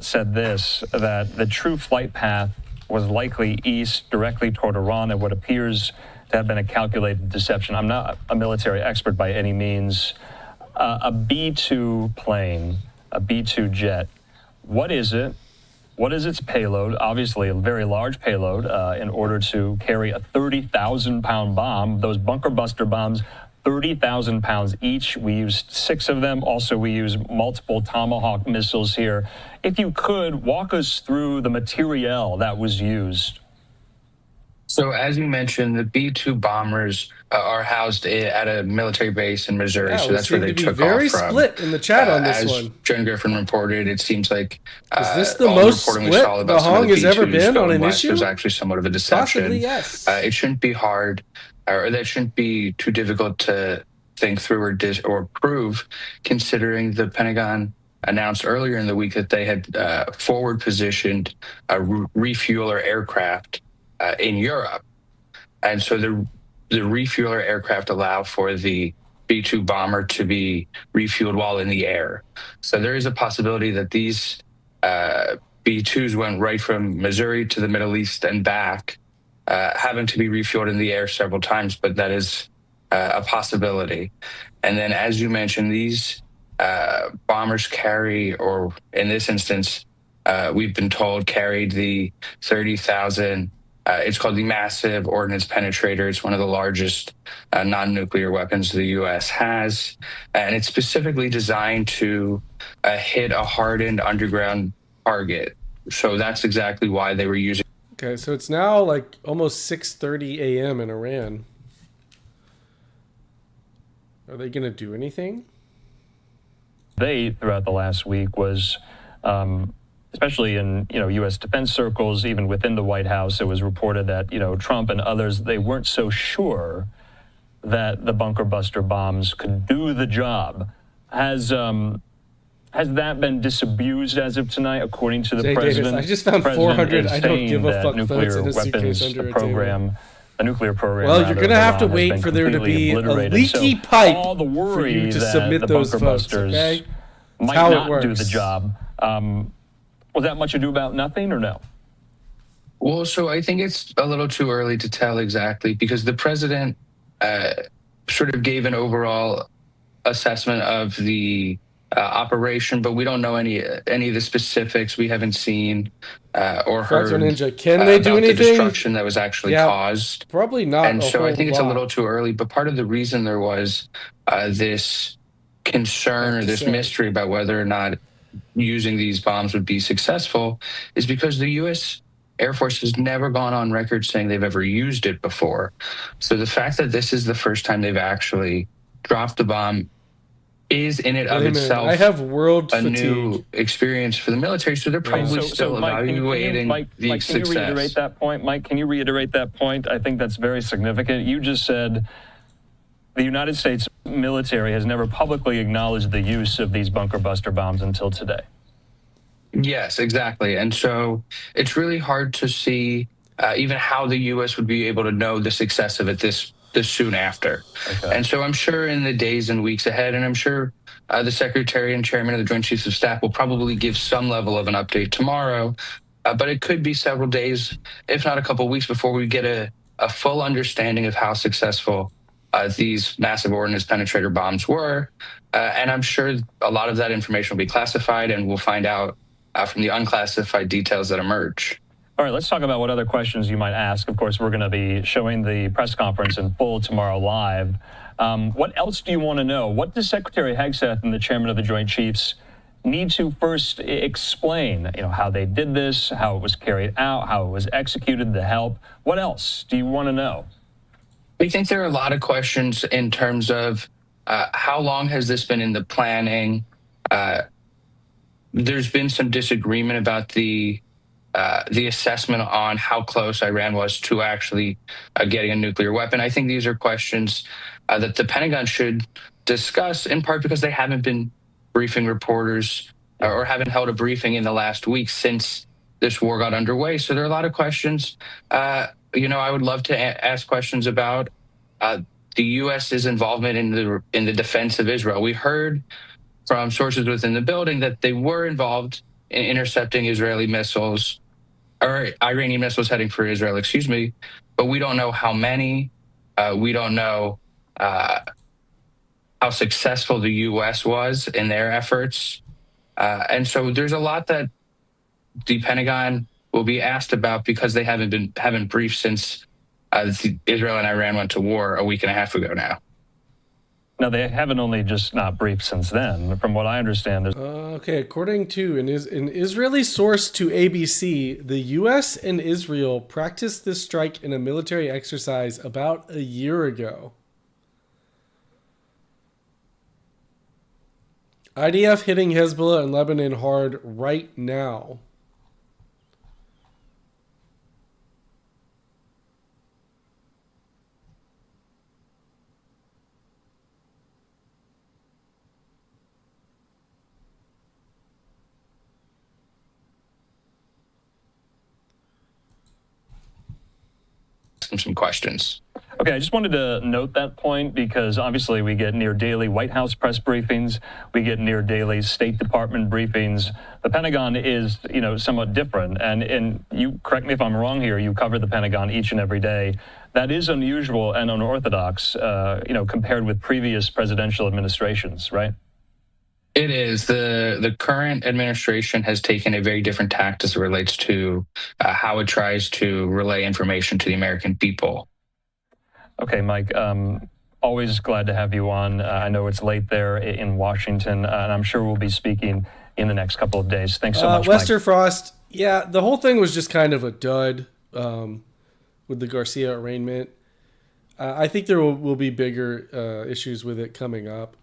said this, that the true flight path was likely east, directly toward Iran, and what appears to have been a calculated deception. I'm not a military expert by any means. A B-2 plane, a B-2 jet, what is it? What is its payload? Obviously, a very large payload in order to carry a 30,000-pound bomb. Those bunker buster bombs, 30,000 pounds each. We used 6 of them. Also, we use multiple Tomahawk missiles here. If you could, walk us through the materiel that was used. So as you mentioned, the B-2 bombers are housed at a military base in Missouri. Yeah, so that's where they took very off from. split in the chat on this as one. Jen Griffin reported, it seems like is this the all most reporting we split saw about the some of Hong has ever B2s been on going an west issue? was actually somewhat of a deception. Possibly, yes. It shouldn't be hard, or that shouldn't be too difficult to think through or prove, considering the Pentagon announced earlier in the week that they had forward positioned a refueler aircraft in Europe. And so the refueler aircraft allow for the B-2 bomber to be refueled while in the air. So there is a possibility that these B-2s went right from Missouri to the Middle East and back, having to be refueled in the air several times, but that is a possibility. And then, as you mentioned, these bombers carry, or in this instance, we've been told carried the 30,000. It's called the Massive Ordnance Penetrator. It's one of the largest non-nuclear weapons the U.S. has. And it's specifically designed to hit a hardened underground target. So that's exactly why they were using. Okay, so it's now like almost 6:30 a.m. in Iran. Are they going to do anything? Throughout the last week was... especially in U.S. defense circles, even within the White House, it was reported that Trump and others, they weren't so sure that the bunker buster bombs could do the job. Has that been disabused as of tonight, according to the president? Davis, I just found 400. I don't give a fuck votes in a suitcase under a table. The nuclear program. Well, you're going to have to wait for there to be a leaky pipe all the worry for you to that submit the those bunker votes. busters Okay, might how not it works. do the job. Was that much ado about nothing, or no? Well, so I think it's a little too early to tell exactly, because the president sort of gave an overall assessment of the operation, but we don't know any of the specifics. We haven't seen or heard Ninja. Can they do anything? The destruction that was actually caused. Probably not. And so I think it's a little too early. But part of the reason there was this concern or this mystery about whether or not using these bombs would be successful is because the U.S. Air Force has never gone on record saying they've ever used it before. So the fact that this is the first time they've actually dropped a bomb is in it of itself I have world a fatigue. New experience for the military. So they're probably still evaluating the success. Can you reiterate that point? Mike, can you reiterate that point? I think that's very significant. You just said the United States military has never publicly acknowledged the use of these bunker buster bombs until today. Yes, exactly. And so it's really hard to see even how the U.S. would be able to know the success of it this soon after. Okay. And so I'm sure in the days and weeks ahead, and I'm sure the Secretary and Chairman of the Joint Chiefs of Staff will probably give some level of an update tomorrow, but it could be several days, if not a couple of weeks, before we get a full understanding of how successful these massive ordnance penetrator bombs were. And I'm sure a lot of that information will be classified, and we'll find out from the unclassified details that emerge. All right, let's talk about what other questions you might ask. Of course, we're going to be showing the press conference in full tomorrow live. What else do you want to know? What does Secretary Hegseth and the Chairman of the Joint Chiefs need to first explain? How they did this, how it was carried out, how it was executed, the help. What else do you want to know? I think there are a lot of questions in terms of how long has this been in the planning? There's been some disagreement about the assessment on how close Iran was to actually getting a nuclear weapon. I think these are questions that the Pentagon should discuss, in part because they haven't been briefing reporters or haven't held a briefing in the last week since this war got underway. So there are a lot of questions. I would love to ask questions about the U.S.'s involvement in the defense of Israel. We heard from sources within the building that they were involved in intercepting Israeli missiles, or Iranian missiles heading for Israel, but we don't know how many. We don't know how successful the U.S. was in their efforts. And so there's a lot that the Pentagon will be asked about because they haven't briefed since Israel and Iran went to war a week and a half ago now. Now, they haven't only just not briefed since then. From what I understand, there's... Okay, according to an Israeli source to ABC, the U.S. and Israel practiced this strike in a military exercise about a year ago. IDF hitting Hezbollah in Lebanon hard right now. Some questions. Okay, I just wanted to note that point because obviously we get near daily White House press briefings, we get near daily State Department briefings. The Pentagon is, somewhat different, and you correct me if I'm wrong here. You cover the Pentagon each and every day. That is unusual and unorthodox, compared with previous presidential administrations, right? It is. The current administration has taken a very different tact as it relates to how it tries to relay information to the American people. Okay, Mike, always glad to have you on. I know it's late there in Washington, and I'm sure we'll be speaking in the next couple of days. Thanks so much, Lester Mike. Frost, yeah, the whole thing was just kind of a dud with the Garcia arraignment. I think there will be bigger issues with it coming up.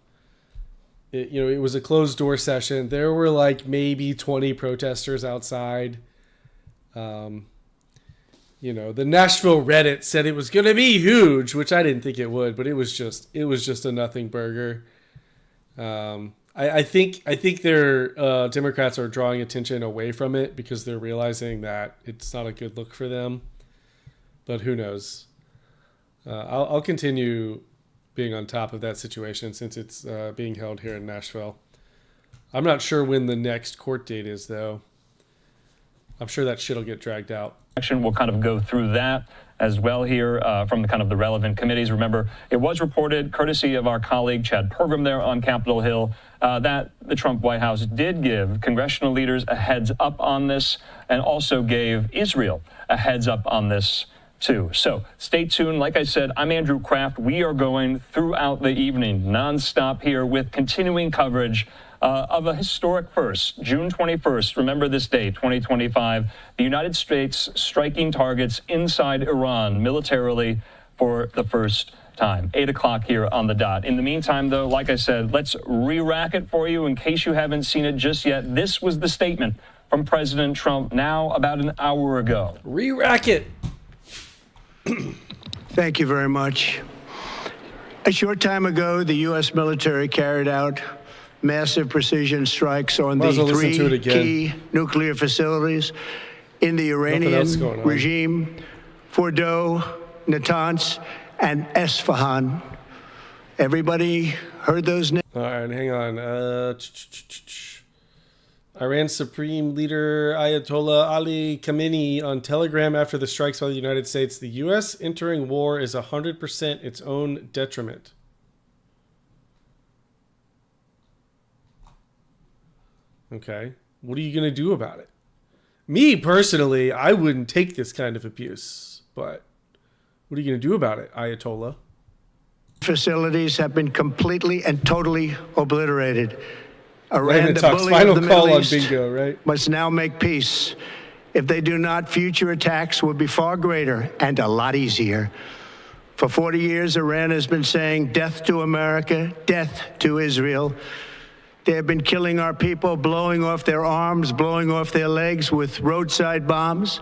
It was a closed door session. There were like maybe 20 protesters outside. The Nashville Reddit said it was going to be huge, which I didn't think it would, but it was just a nothing burger. I think their Democrats are drawing attention away from it because they're realizing that it's not a good look for them. But who knows? I'll continue being on top of that situation since it's being held here in Nashville. I'm not sure when the next court date is, though. I'm sure that shit will get dragged out. We'll kind of go through that as well here from the relevant committees. Remember, it was reported, courtesy of our colleague Chad Pergram there on Capitol Hill, that the Trump White House did give congressional leaders a heads up on this and also gave Israel a heads up on this too. So stay tuned. Like I said, I'm Andrew Kraft. We are going throughout the evening nonstop here with continuing coverage of a historic first, June 21st. Remember this day, 2025, the United States striking targets inside Iran militarily for the first time. 8 o'clock here on the dot. In the meantime, though, like I said, let's re-rack it for you in case you haven't seen it just yet. This was the statement from President Trump now about an hour ago. Re-rack it. Thank you very much. A short time ago, the U.S. military carried out massive precision strikes on the three key nuclear facilities in the Iranian regime, Fordow, Natanz, and Esfahan. Everybody heard those names? All right, hang on. Iran's Supreme Leader Ayatollah Ali Khamenei on Telegram after the strikes by the United States. The U.S. entering war is 100% its own detriment. Okay. What are you going to do about it? Me, personally, I wouldn't take this kind of abuse. But what are you going to do about it, Ayatollah? Facilities have been completely and totally obliterated. Iran, the talks bully final of the call Middle on East, bingo, right? must now make peace. If they do not, future attacks will be far greater and a lot easier. For 40 years, Iran has been saying death to America, death to Israel. They have been killing our people, blowing off their arms, blowing off their legs with roadside bombs.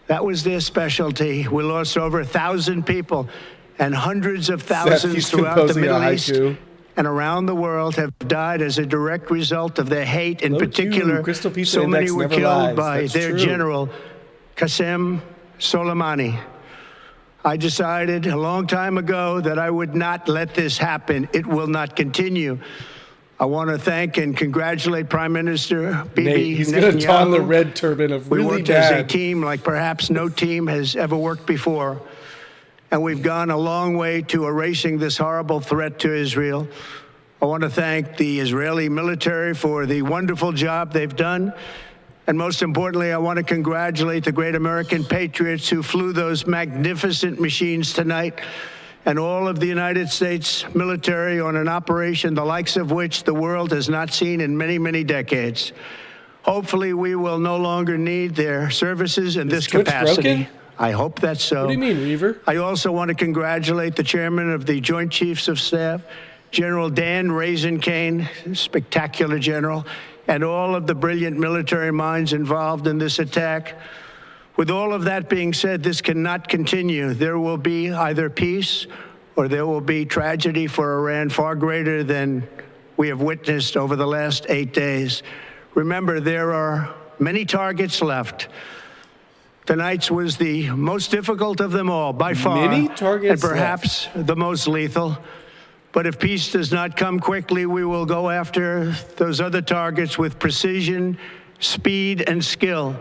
That was their specialty. We lost over 1,000 people, and hundreds of thousands throughout the Middle East and around the world have died as a direct result of their hate. In particular, so many were killed by their general, Qasem Soleimani. I decided a long time ago that I would not let this happen. It will not continue. I want to thank and congratulate Prime Minister Bibi He's Netanyahu. going to don the red turban of really We worked as a team like perhaps no team has ever worked before. And we've gone a long way to erasing this horrible threat to Israel. I want to thank the Israeli military for the wonderful job they've done. And most importantly, I want to congratulate the great American patriots who flew those magnificent machines tonight, and all of the United States military on an operation the likes of which the world has not seen in many, many decades. Hopefully, we will no longer need their services in this capacity. Broken? I hope that's so. What do you mean, Reaver? I also want to congratulate the chairman of the Joint Chiefs of Staff, General Dan Raisin Kane, spectacular general, and all of the brilliant military minds involved in this attack. With all of that being said, this cannot continue. There will be either peace or there will be tragedy for Iran far greater than we have witnessed over the last 8 days. Remember, there are many targets left. Tonight's was the most difficult of them all, by far, many targets and perhaps the most lethal. But if peace does not come quickly, we will go after those other targets with precision, speed, and skill.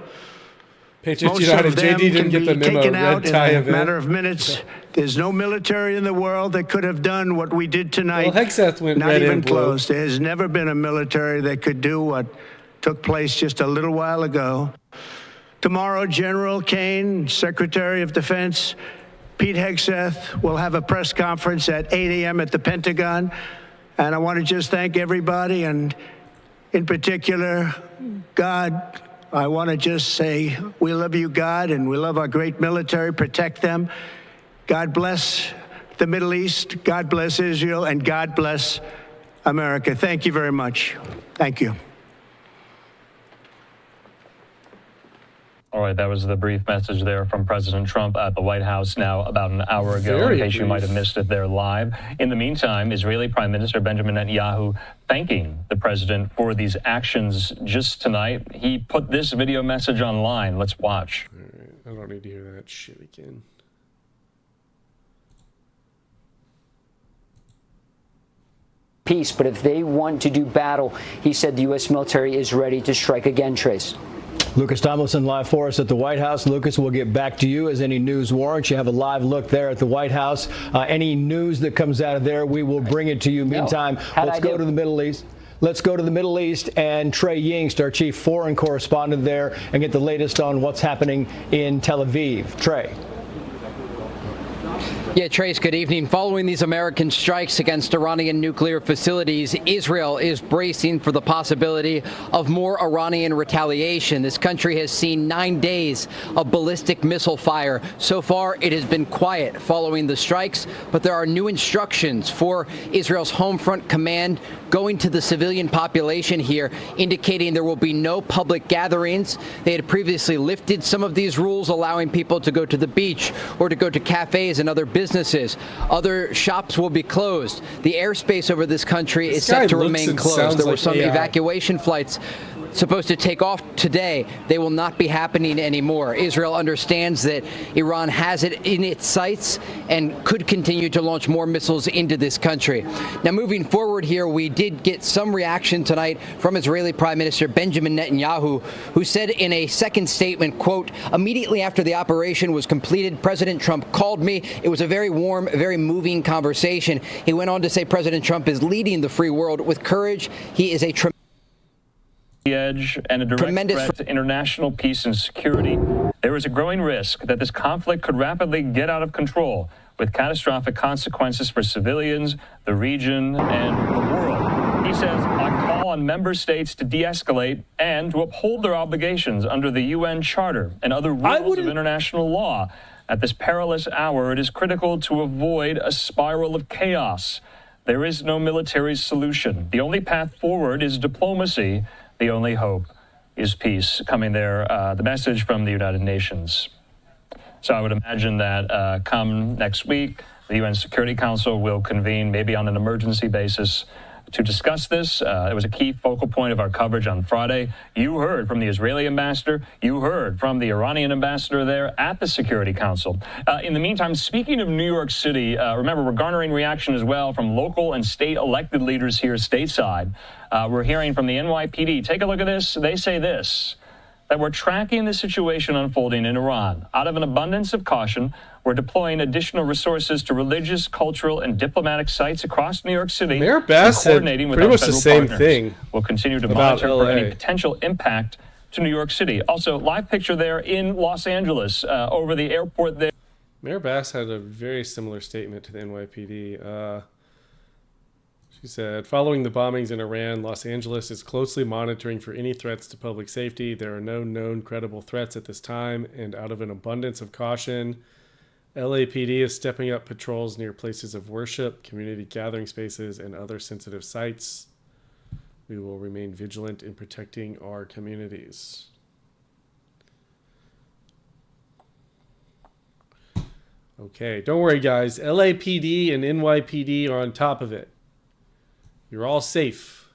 Patriots Most United, of them JD didn't can get the be memo. taken out Red tie in a event. matter of minutes. There's no military in the world that could have done what we did tonight. Well, Hexeth went Not red even and blue. close. There has never been a military that could do what took place just a little while ago. Tomorrow, General Kane, Secretary of Defense, Pete Hegseth will have a press conference at 8 a.m. at the Pentagon. And I want to just thank everybody, and in particular, God. I want to just say we love you, God, and we love our great military. Protect them. God bless the Middle East. God bless Israel, and God bless America. Thank you very much. Thank you. All right, that was the brief message there from President Trump at the White House now about an hour ago, in case you might have missed it there live. In the meantime, Israeli Prime Minister Benjamin Netanyahu thanking the president for these actions just tonight. He put this video message online. Let's watch. All right, I don't need to hear that shit again. Peace, but if they want to do battle, he said the U.S. military is ready to strike again, Trace. Lucas Tomlinson live for us at the White House. Lucas, we'll get back to you as any news warrants. You have a live look there at the White House. Any news that comes out of there, we will bring it to you. Meantime, let's go to the Middle East. Let's go to the Middle East and Trey Yingst, our chief foreign correspondent there, and get the latest on what's happening in Tel Aviv. Trey. Yeah, Trace, good evening. Following these American strikes against Iranian nuclear facilities, Israel is bracing for the possibility of more Iranian retaliation. This country has seen 9 days of ballistic missile fire. So far, it has been quiet following the strikes, but there are new instructions for Israel's Home Front Command going to the civilian population here, indicating there will be no public gatherings. They had previously lifted some of these rules, allowing people to go to the beach or to go to cafes and other businesses. Other shops will be closed. The airspace over this country is set to remain closed. There were some evacuation flights supposed to take off today. They will not be happening anymore. Israel understands that Iran has it in its sights and could continue to launch more missiles into this country. Now, moving forward here, we did get some reaction tonight from Israeli Prime Minister Benjamin Netanyahu, who said in a second statement, quote, "Immediately after the operation was completed, President Trump called me. It was a very warm, very moving conversation." He went on to say President Trump is leading the free world with courage. He is a edge and a direct threat to international peace and security. There is a growing risk that this conflict could rapidly get out of control, with catastrophic consequences for civilians, the region, and the world. He says, "I call on member states to de-escalate and to uphold their obligations under the UN Charter and other rules of international law. At this perilous hour, it is critical to avoid a spiral of chaos. There is no military solution. The only path forward is diplomacy. The only hope is peace." Coming there, the message from the United Nations. So I would imagine that come next week, the UN Security Council will convene, maybe on an emergency basis, to discuss this. It was a key focal point of our coverage on Friday. You heard from the Israeli ambassador. You heard from the Iranian ambassador there at the Security Council. In the meantime, speaking of New York City, remember, we're garnering reaction as well from local and state elected leaders here stateside. We're hearing from the NYPD. Take a look at this. They say this, that we're tracking the situation unfolding in Iran. Out of an abundance of caution, we're deploying additional resources to religious, cultural, and diplomatic sites across New York City. Mayor Bass said coordinating with pretty our much the federal same partners. thing. We'll continue to about monitor for LA. any potential impact to New York City. Also, live picture there in Los Angeles over the airport there. Mayor Bass had a very similar statement to the NYPD. She said, following the bombings in Iran, Los Angeles is closely monitoring for any threats to public safety. There are no known credible threats at this time, and out of an abundance of caution, LAPD is stepping up patrols near places of worship, community gathering spaces, and other sensitive sites. We will remain vigilant in protecting our communities. Okay, don't worry, guys. LAPD and NYPD are on top of it. You're all safe.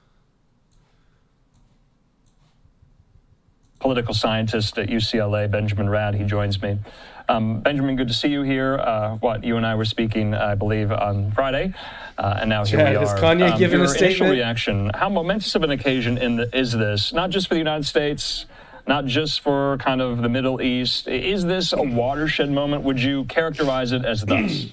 Political scientist at UCLA, Benjamin Rad, he joins me. Benjamin, good to see you here. You and I were speaking, I believe, on Friday, and now here we are. Has Kanye given a statement? Initial reaction, how momentous of an occasion is this, not just for the United States, not just for kind of the Middle East? Is this a watershed moment? Would you characterize it as thus?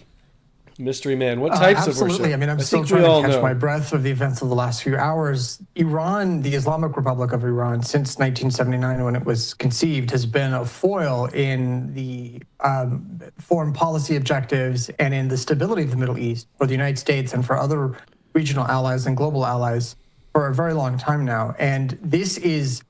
Mystery man, what types of worship? Absolutely. I mean, I'm still trying to catch my breath of the events of the last few hours. Iran, the Islamic Republic of Iran, since 1979 when it was conceived, has been a foil in the foreign policy objectives and in the stability of the Middle East for the United States and for other regional allies and global allies for a very long time now. And this is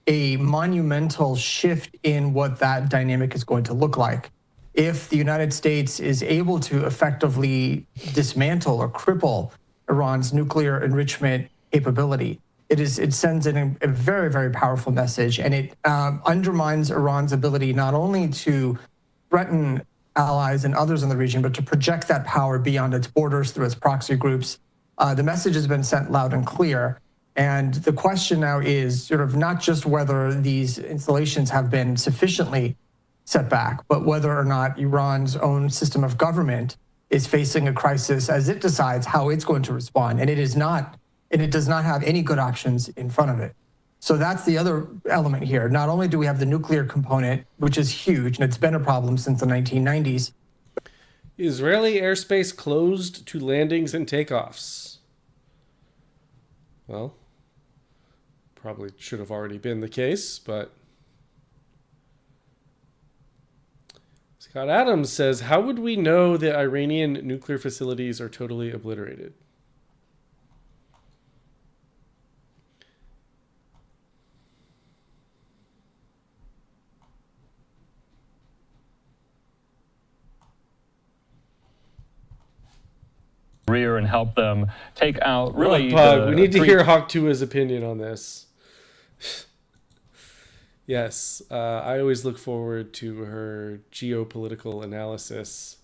a monumental shift in what that dynamic is going to look like. If the United States is able to effectively dismantle or cripple Iran's nuclear enrichment capability, it sends in a very, very powerful message, and it undermines Iran's ability not only to threaten allies and others in the region, but to project that power beyond its borders through its proxy groups. The message has been sent loud and clear. And the question now is sort of not just whether these installations have been sufficiently set back, but whether or not Iran's own system of government is facing a crisis as it decides how it's going to respond. And it does not have any good options in front of it. So that's the other element here. Not only do we have the nuclear component, which is huge, and it's been a problem since the 1990s. Israeli airspace closed to landings and takeoffs. Well, probably should have already been the case, but Scott Adams says, how would we know the Iranian nuclear facilities are totally obliterated? Rear and help them take out really. We need to hear Hawk Tua's opinion on this. Yes, I always look forward to her geopolitical analysis.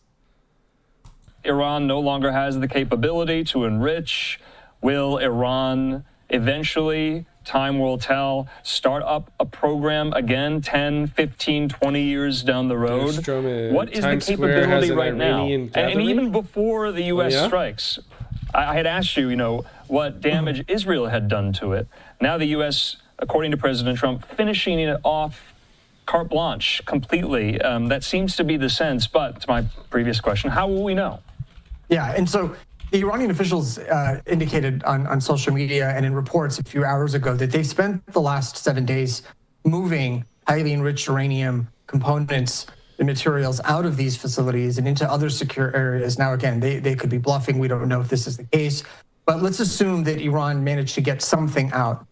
Iran no longer has the capability to enrich. Will Iran eventually, time will tell, start up a program again 10, 15, 20 years down the road? What is the capability right now? And even before the U.S. strikes, I had asked you, what damage Israel had done to it. Now the U.S., according to President Trump, finishing it off carte blanche completely. That seems to be the sense. But to my previous question, how will we know? Yeah, and so the Iranian officials indicated on social media and in reports a few hours ago that they've spent the last 7 days moving highly enriched uranium components and materials out of these facilities and into other secure areas. Now, again, they could be bluffing. We don't know if this is the case. But let's assume that Iran managed to get something out.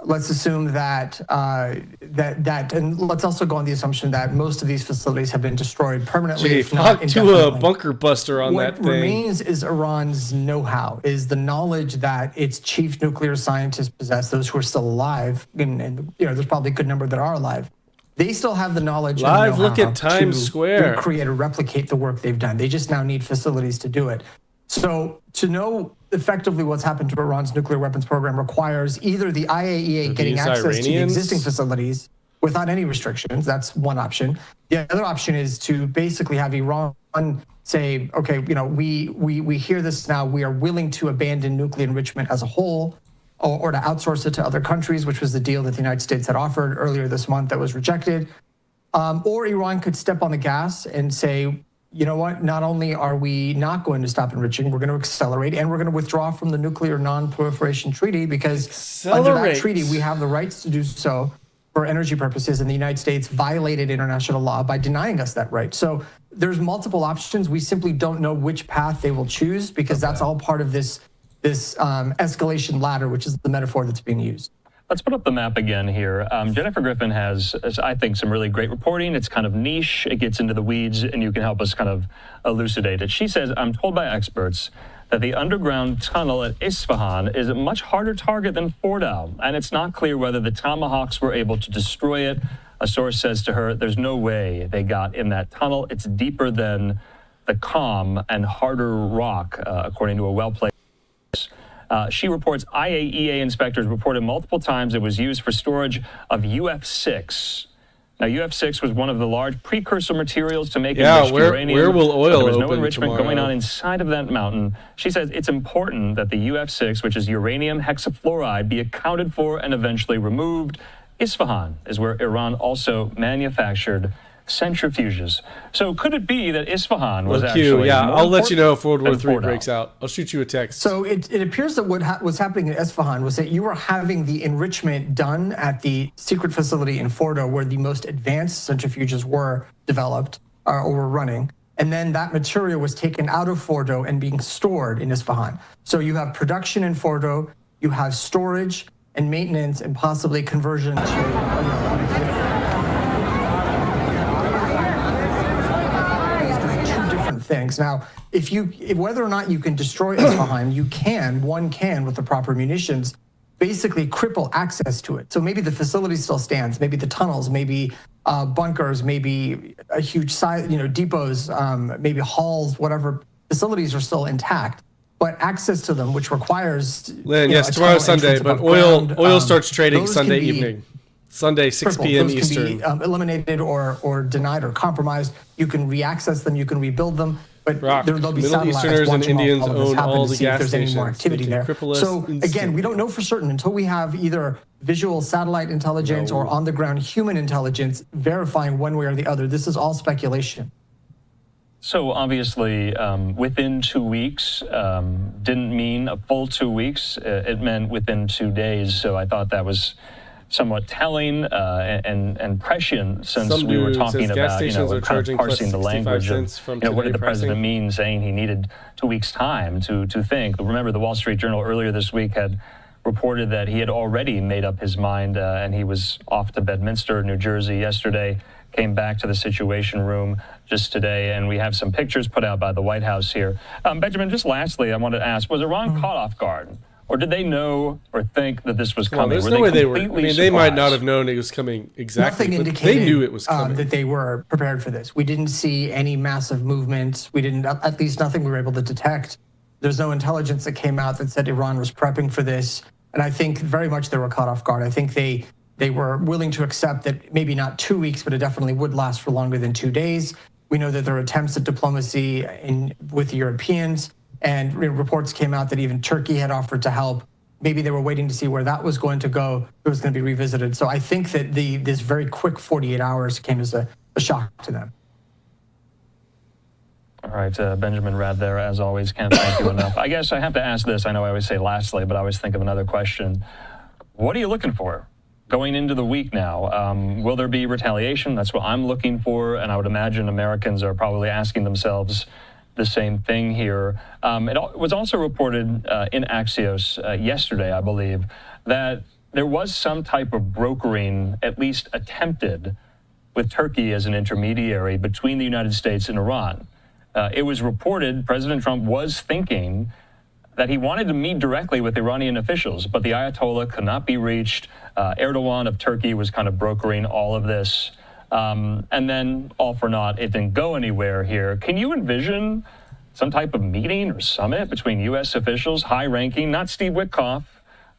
Let's assume that, and let's also go on the assumption that most of these facilities have been destroyed permanently. If not to a bunker buster on that thing. What remains is Iran's know-how, is the knowledge that its chief nuclear scientists possess, those who are still alive, and there's probably a good number that are alive. They still have the knowledge and the know-how look at Times Square. Recreate or replicate the work they've done. They just now need facilities to do it. So to know effectively what's happened to Iran's nuclear weapons program requires either the IAEA getting access to the existing facilities without any restrictions. That's one option. The other option is to basically have Iran say, okay, we hear this now. We are willing to abandon nuclear enrichment as a whole, or to outsource it to other countries, which was the deal that the United States had offered earlier this month that was rejected. Or Iran could step on the gas and say, you know what, not only are we not going to stop enriching, we're going to accelerate, and we're going to withdraw from the Nuclear Non-Proliferation Treaty, because under that treaty, we have the rights to do so. for energy purposes, and the United States violated international law by denying us that right. So there's multiple options. We simply don't know which path they will choose, because that's all part of this escalation ladder, which is the metaphor that's being used. Let's put up the map again here. Jennifer Griffin has, I think, some really great reporting. It's kind of niche. It gets into the weeds, and you can help us kind of elucidate it. She says, I'm told by experts that the underground tunnel at Isfahan is a much harder target than Fordow, and it's not clear whether the Tomahawks were able to destroy it. A source says to her, there's no way they got in that tunnel. It's deeper than the calm and harder rock, according to a well-placed. She reports IAEA inspectors reported multiple times it was used for storage of UF6. Now, UF6 was one of the large precursor materials to make enriched uranium. Where will oil There was no open enrichment tomorrow? going on inside of that mountain. She says it's important that the UF6, which is uranium hexafluoride, be accounted for and eventually removed. Isfahan is where Iran also manufactured centrifuges. So could it be that Isfahan was actually I'll let you know if World War than III breaks out. I'll shoot you a text. So it appears that what was happening in Isfahan was that you were having the enrichment done at the secret facility in Fordow, where the most advanced centrifuges were developed or were running. And then that material was taken out of Fordow and being stored in Isfahan. So you have production in Fordow, you have storage and maintenance, and possibly conversion to things. Now, if whether or not you can destroy Isfahan, one can with the proper munitions, basically cripple access to it. So maybe the facility still stands, maybe the tunnels, maybe bunkers, maybe a huge size, depots, maybe halls, whatever facilities are still intact. But access to them, which requires Lynn, yes, tomorrow's Sunday, but oil starts trading Sunday evening. Sunday, 6 p.m. Eastern. Those can be eliminated or denied or compromised. You can reaccess them, you can rebuild them, but there'll be Middle satellites Easterners and watching Indians all of this own happen all to the see if gas there's any more stations. activity They can there. cripple us So again, instantly. we don't know for certain until we have either visual satellite intelligence or on-the-ground human intelligence verifying one way or the other. This is all speculation. So obviously, within 2 weeks didn't mean a full 2 weeks. It meant within 2 days. So I thought that was somewhat telling and prescient, since we were talking about, kind of parsing the language of, what did the president mean, saying he needed 2 weeks' time to think. Remember, the Wall Street Journal earlier this week had reported that he had already made up his mind, and he was off to Bedminster, New Jersey yesterday, came back to the Situation Room just today, and we have some pictures put out by the White House here. Benjamin, just lastly, I wanted to ask, was Iran caught off guard? Or did they know or think that this was coming? There's no way they were. I mean, they might not have known it was coming exactly. Nothing but indicated they knew it was coming. that they were prepared for this. We didn't see any massive movement. We didn't, at least nothing we were able to detect. There's no intelligence that came out that said Iran was prepping for this. And I think very much they were caught off guard. I think they were willing to accept that maybe not 2 weeks, but it definitely would last for longer than 2 days. We know that there are attempts at diplomacy with the Europeans, and reports came out that even Turkey had offered to help. Maybe they were waiting to see where that was going to go. It was going to be revisited. So I think that this very quick 48 hours came as a shock to them. All right, Benjamin Rad there, as always. Can't thank you enough. I guess I have to ask this. I know I always say lastly, but I always think of another question. What are you looking for going into the week now? Will there be retaliation? That's what I'm looking for, and I would imagine Americans are probably asking themselves the same thing here. It was also reported in Axios yesterday, I believe, that there was some type of brokering, at least attempted, with Turkey as an intermediary between the United States and Iran. It was reported President Trump was thinking that he wanted to meet directly with Iranian officials, but the Ayatollah could not be reached. Erdogan of Turkey was kind of brokering all of this. And then, all for naught, it didn't go anywhere here. Can you envision some type of meeting or summit between U.S. officials, high-ranking, not Steve Witkoff,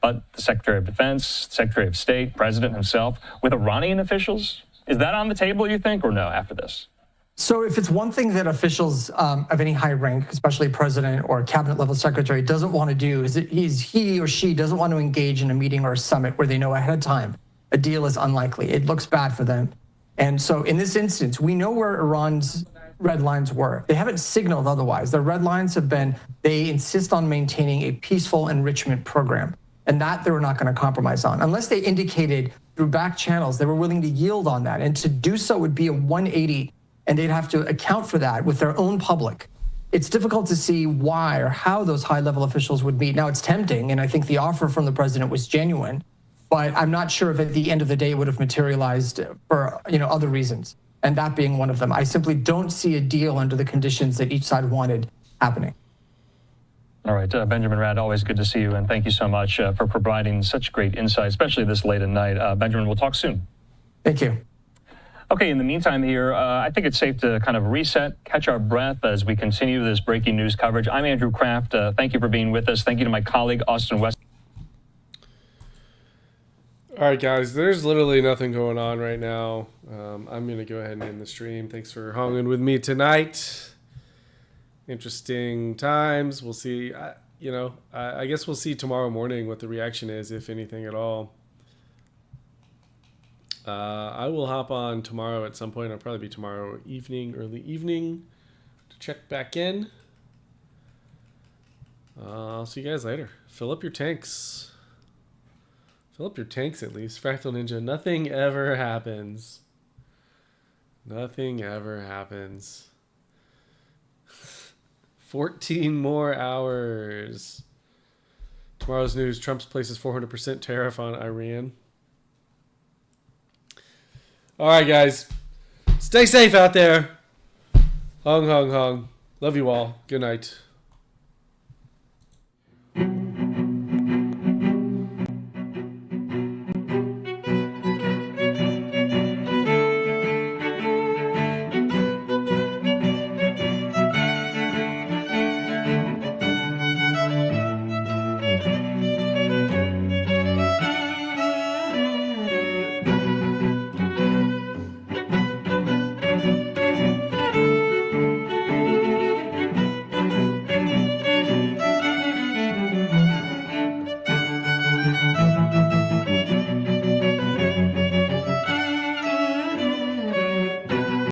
but the Secretary of Defense, Secretary of State, President himself, with Iranian officials? Is that on the table, you think, or no, after this? So if it's one thing that officials of any high rank, especially president or cabinet level secretary, doesn't want to do, is he or she doesn't want to engage in a meeting or a summit where they know ahead of time a deal is unlikely. It looks bad for them. And so in this instance, we know where Iran's red lines were. They haven't signaled otherwise. Their red lines have been, they insist on maintaining a peaceful enrichment program, and that they were not going to compromise on. Unless they indicated through back channels. They were willing to yield on that. And to do so would be a 180, and they'd have to account for that with their own public. It's difficult to see why or how those high-level officials would meet. Now, it's tempting, and I think the offer from the president was genuine, but I'm not sure if at the end of the day it would have materialized for other reasons, and that being one of them. I simply don't see a deal under the conditions that each side wanted happening. All right, Benjamin Rad, always good to see you, and thank you so much for providing such great insight, especially this late at night. Benjamin, we'll talk soon. Thank you. Okay, in the meantime here, I think it's safe to kind of reset, catch our breath as we continue this breaking news coverage. I'm Andrew Kraft. Thank you for being with us. Thank you to my colleague, Austin West. All right, guys, there's literally nothing going on right now. I'm going to go ahead and end the stream. Thanks for hanging with me tonight. Interesting times. We'll see. I guess we'll see tomorrow morning what the reaction is, if anything at all. I will hop on tomorrow at some point. It'll probably be tomorrow evening, early evening, to check back in. I'll see you guys later. Fill up your tanks. Fill up your tanks at least. Fractal Ninja, nothing ever happens. Nothing ever happens. 14 more hours. Tomorrow's news, Trump places 400% tariff on Iran. All right, guys. Stay safe out there. Hung, hung, hung. Love you all. Good night.